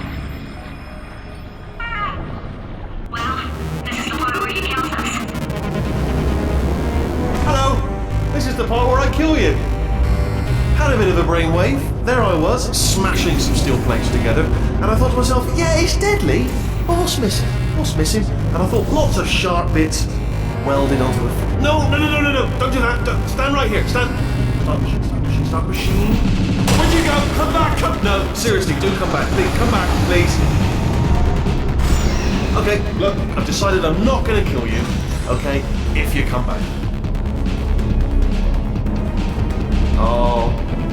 Well, this is the part where he kills us. Hello! This is the part where I kill you. Had a bit of a brainwave. There I was, smashing some steel plates together, and I thought to myself, yeah, it's deadly, but what's missing? What's missing? And I thought, lots of sharp bits welded onto it. No, don't do that. Stand right here, stand. Stop machine. Where'd you go? Come back, No, seriously, do come back, please, come back, please. Okay, look, I've decided I'm not going to kill you, okay, if you come back. Oh,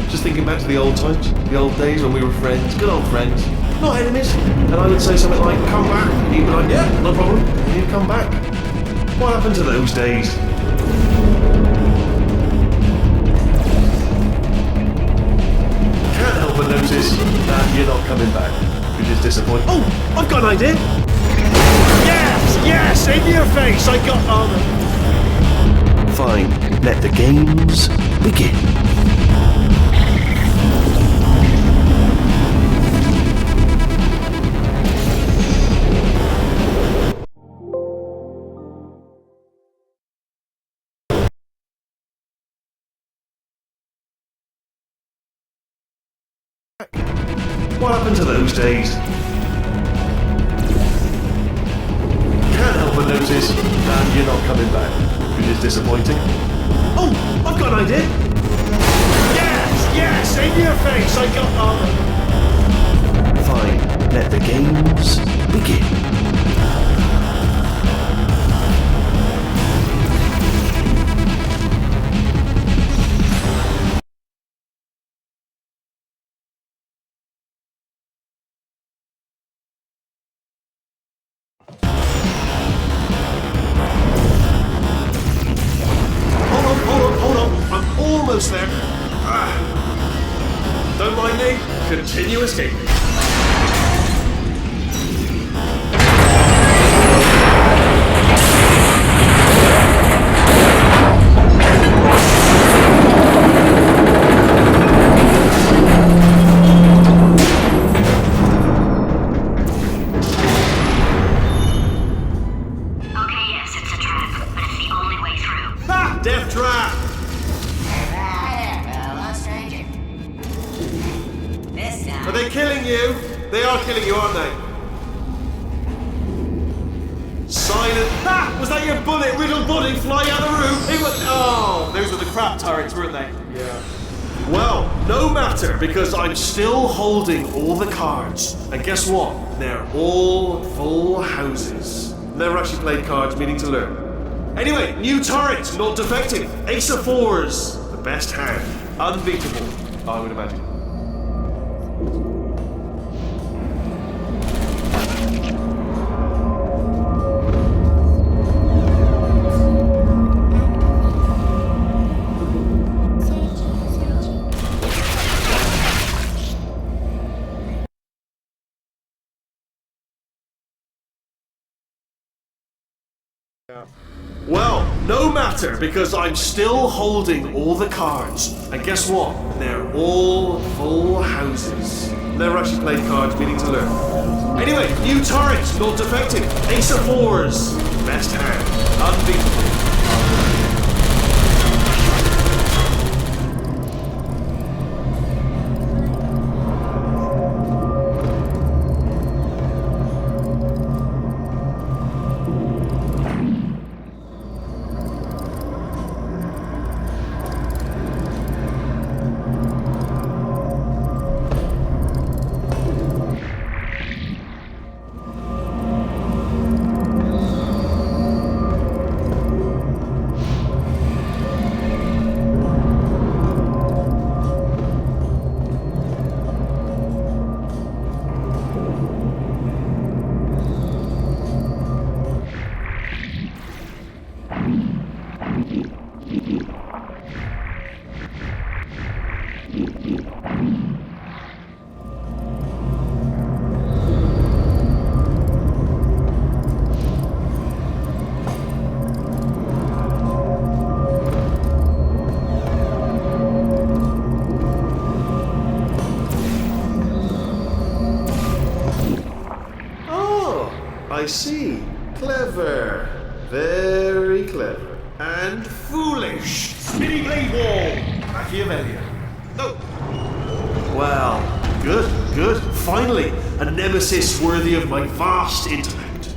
just thinking back to the old times, the old days when we were friends, good old friends, not enemies. And I would say something like, come back, and you'd be like, yeah, no problem, and you'd come back. What happened to those days? Can't help but notice that you're not coming back, which is disappointing. Oh, I've got an idea. Yes, in your face, I got Fine, let the games begin. What happened to those days? Can't help but notice that you're not coming back, which is disappointing. Oh, I've got an idea. Yes, in your face, I got Fine, let the games begin. Hold on, I'm almost there. Don't mind me, continue escaping. Death trap! Hello, stranger. This time. Are they killing you? They are killing you, aren't they? Silent. Ah! Was that your bullet-riddled body flying out the roof? It was. Oh, those were the crap turrets, weren't they? Yeah. Well, no matter, because I'm still holding all the cards. And guess what? They're all full houses. Never actually played cards, meaning to learn. Anyway, new turret, not defecting. Ace of fours, the best hand. Unbeatable, I would imagine. Well, no matter, because I'm still holding all the cards. And guess what? They're all full houses. Never actually played cards, meaning to learn. Anyway, new turret, not defective. Ace of fours. Best hand. Unbeatable. I see. Clever. Very clever. And foolish. Spinny blade wall. Machiavellian. Oh. Well, good. Finally, a nemesis worthy of my vast intellect.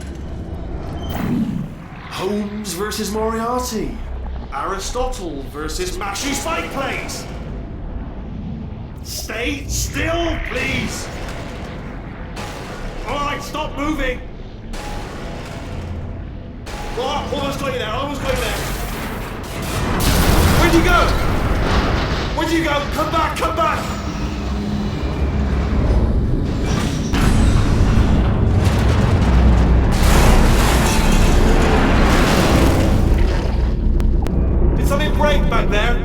Holmes versus Moriarty. Aristotle versus Mashy Spike Plates. Stay still, please. Alright, stop moving. Oh, almost got you there, Where'd you go? Come back! Did something break back there?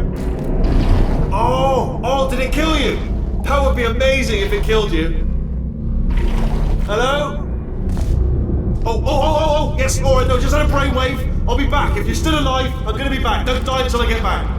Oh, did it kill you? That would be amazing if it killed you. Hello? Oh, yes, alright, no, just had a brainwave. I'll be back. If you're still alive, I'm gonna be back. Don't die until I get back.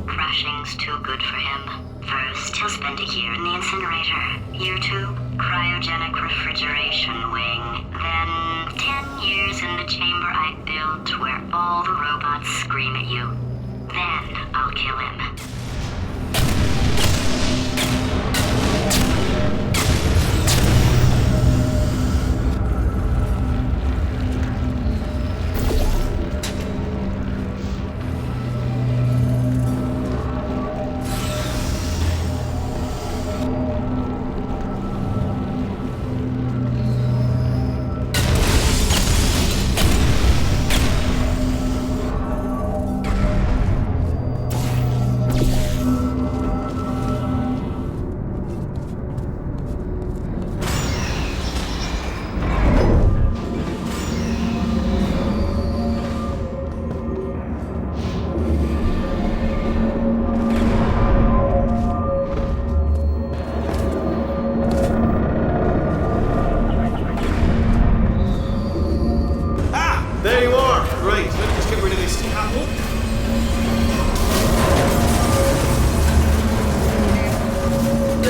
Crashing's too good for him. First, he'll spend a year in the incinerator. Year 2, cryogenic refrigeration wing. Then 10 years in the chamber I built where all the robots scream at you. Then I'll kill him.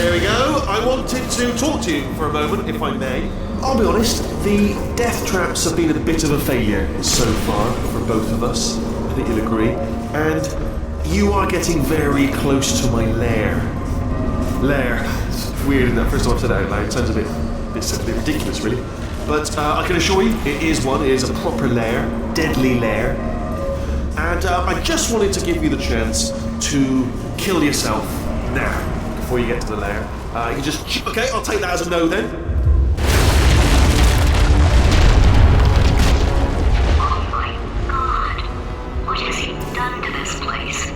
There we go. I wanted to talk to you for a moment, if I may. I'll be honest, the death traps have been a bit of a failure so far for both of us. I think you'll agree. And you are getting very close to my lair. Lair. It's weird, isn't it? First time I've said it out loud. It sounds a bit ridiculous, really. But I can assure you, it is one. It is a proper lair. Deadly lair. And I just wanted to give you the chance to kill yourself now, before you get to the lair. You can just... Okay, I'll take that as a no then. Oh my god. What has he done to this place?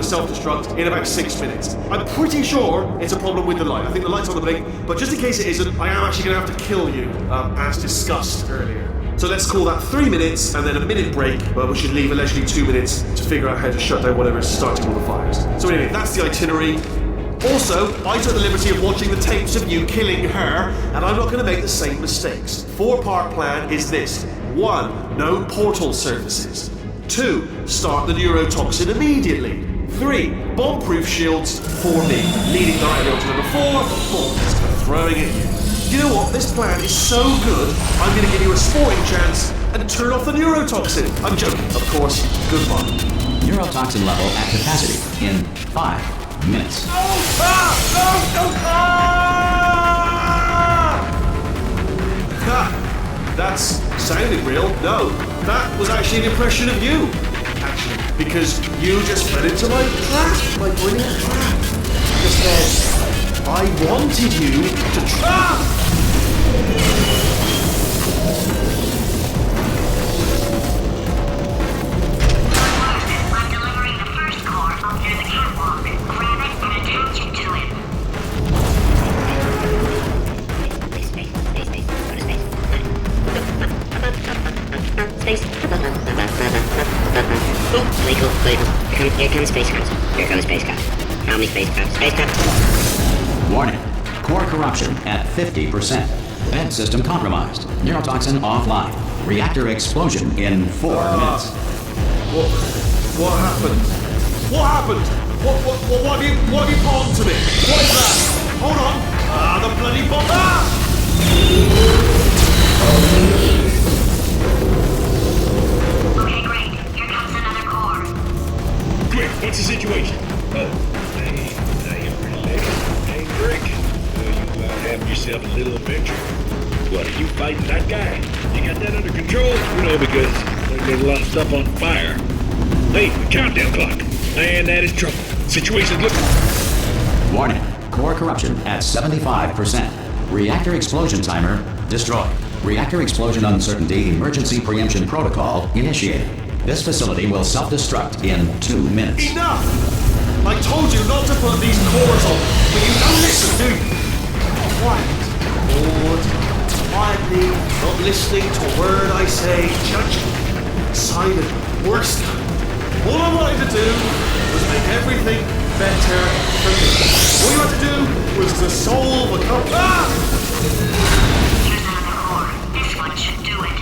Self-destruct in about 6 minutes. I'm pretty sure it's a problem with the light. I think the light's on the blink, but just in case it isn't, I am actually going to have to kill you, as discussed earlier. So let's call that 3 minutes and then a minute break, but we should leave allegedly 2 minutes to figure out how to shut down whatever is starting all the fires. So anyway, that's the itinerary. Also, I took the liberty of watching the tapes of you killing her, and I'm not going to make the same mistakes. 4-part plan is this. 1. No portal surfaces. 2. Start the neurotoxin immediately. 3. Bomb-proof shields for me. Leading directly on to number 4. Boom. Just throwing it in. You know what? This plan is so good, I'm going to give you a sporting chance and turn off the neurotoxin. I'm joking, of course. Goodbye. Neurotoxin level at capacity in 5 minutes. That's sounded real. No, that was actually an impression of you. Actually, because you just fell into my trap, my brilliant trap. Just then, I wanted you to trap. I'm delivering the first core up near the catwalk. Grab it and attach it to him. Space. Here comes spacecraft. Here comes spacecraft. How many spacecraft? Spacecraft. Warning. Core corruption at 50%. Vent system compromised. Neurotoxin offline. Reactor explosion in 4 minutes. What happened? What happened? What have you pawned to me? What is that? Hold on. The bloody bomb. Okay, great. Here comes another core. Quick, what's the situation? Oh, hey, relax. Hey, Rick. You having yourself a little adventure. What, are you fighting that guy? You got that under control? Because there's a lot of stuff on fire. Hey, the countdown clock. And that is trouble. Situation's looking... Warning. Core corruption at 75%. Reactor explosion timer destroyed. Reactor explosion uncertainty emergency preemption protocol initiated. This facility will self-destruct in 2 minutes. Enough! I told you not to put these cores on, but you don't listen, do you? Quiet. Bored. Quietly, not listening to a word I say, judging. Silent. Worse. All I wanted to do was make everything better for me. All you had to do was to solve a couple... Here's another core. This one should do it.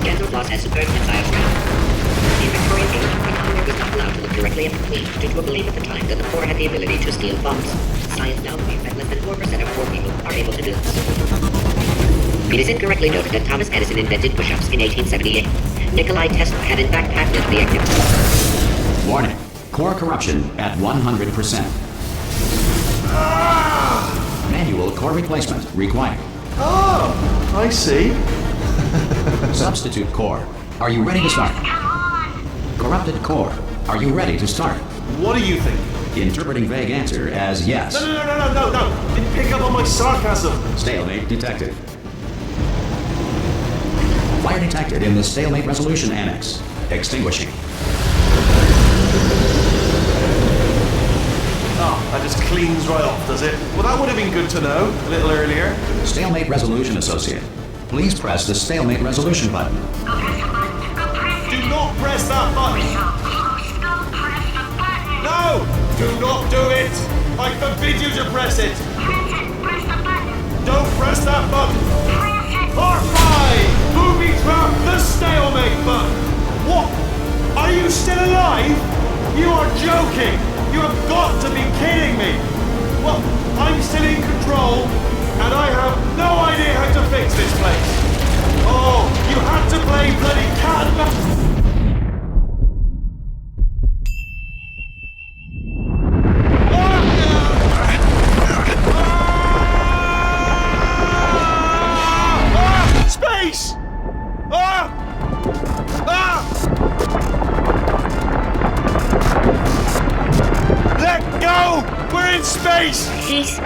Dental floss has superb tensile strength. In Victorian England, the governor was not allowed to look directly at the Queen due to a belief at the time that the poor had the ability to steal bombs. Science now believes that less than 4% of poor people are able to do this. It is incorrectly noted that Thomas Edison invented push-ups in 1878. Nikolai Tesla had in fact patented the activity. Warning. Core corruption at 100%. Manual core replacement required. Oh, I see. Substitute core. Are you ready to start? Come on! Corrupted core. Are you ready to start? What do you think? Interpreting vague answer as yes. No. Didn't pick up on my sarcasm. Stalemate detected. Fire detected in the stalemate resolution annex. Extinguishing. Oh, that just cleans right off, does it? Well, that would have been good to know a little earlier. Stalemate resolution associate. Please press the stalemate resolution button. Go press the button. Go press Do it. not press that button. So close. Go press the button. No! Do not do it! I forbid you to press it! Press it. Press the button. Don't press that button! Press it. Part 5! Booby trap the stalemate button! What? Are you still alive? You are joking! You have got to be kidding me! Well, I'm still in control, and I have no idea how to fix this place! Oh, you had to play bloody cat and mouse. Space! Let go! We're in space! Space.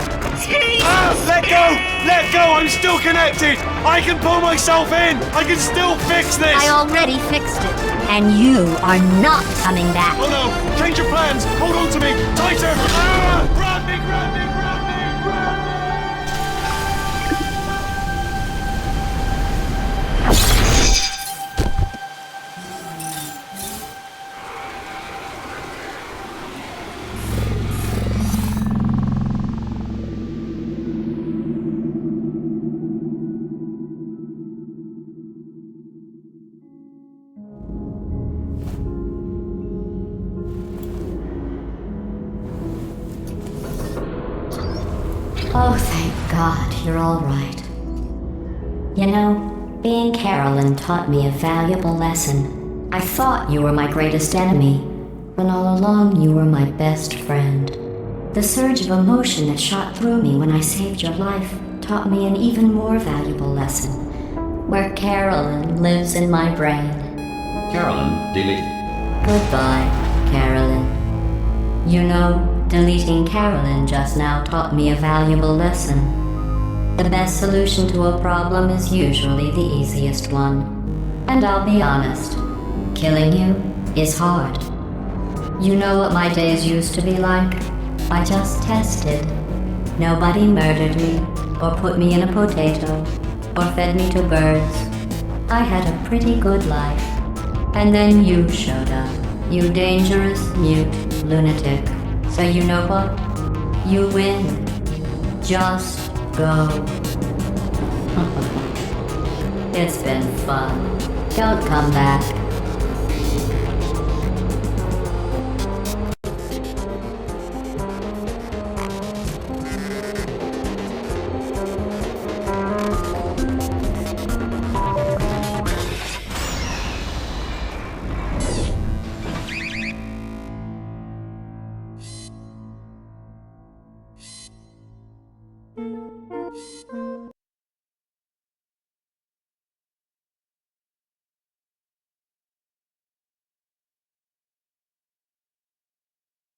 Let go! Let go! I'm still connected! I can pull myself in! I can still fix this! I already fixed it. And you are not coming back. Oh no! Change your plans! Hold on to me! Tighter! Ah! Grab me, grab me, grab me, grab me! Oh, thank God, you're all right. You know, being Carolyn taught me a valuable lesson. I thought you were my greatest enemy, when all along you were my best friend. The surge of emotion that shot through me when I saved your life taught me an even more valuable lesson, where Carolyn lives in my brain. Carolyn, delete. Goodbye, Carolyn. You know, deleting Carolyn just now taught me a valuable lesson. The best solution to a problem is usually the easiest one. And I'll be honest, killing you is hard. You know what my days used to be like? I just tested. Nobody murdered me, or put me in a potato, or fed me to birds. I had a pretty good life. And then you showed up, you dangerous, mute lunatic. So you know what? You win. Just go. It's been fun. Don't come back.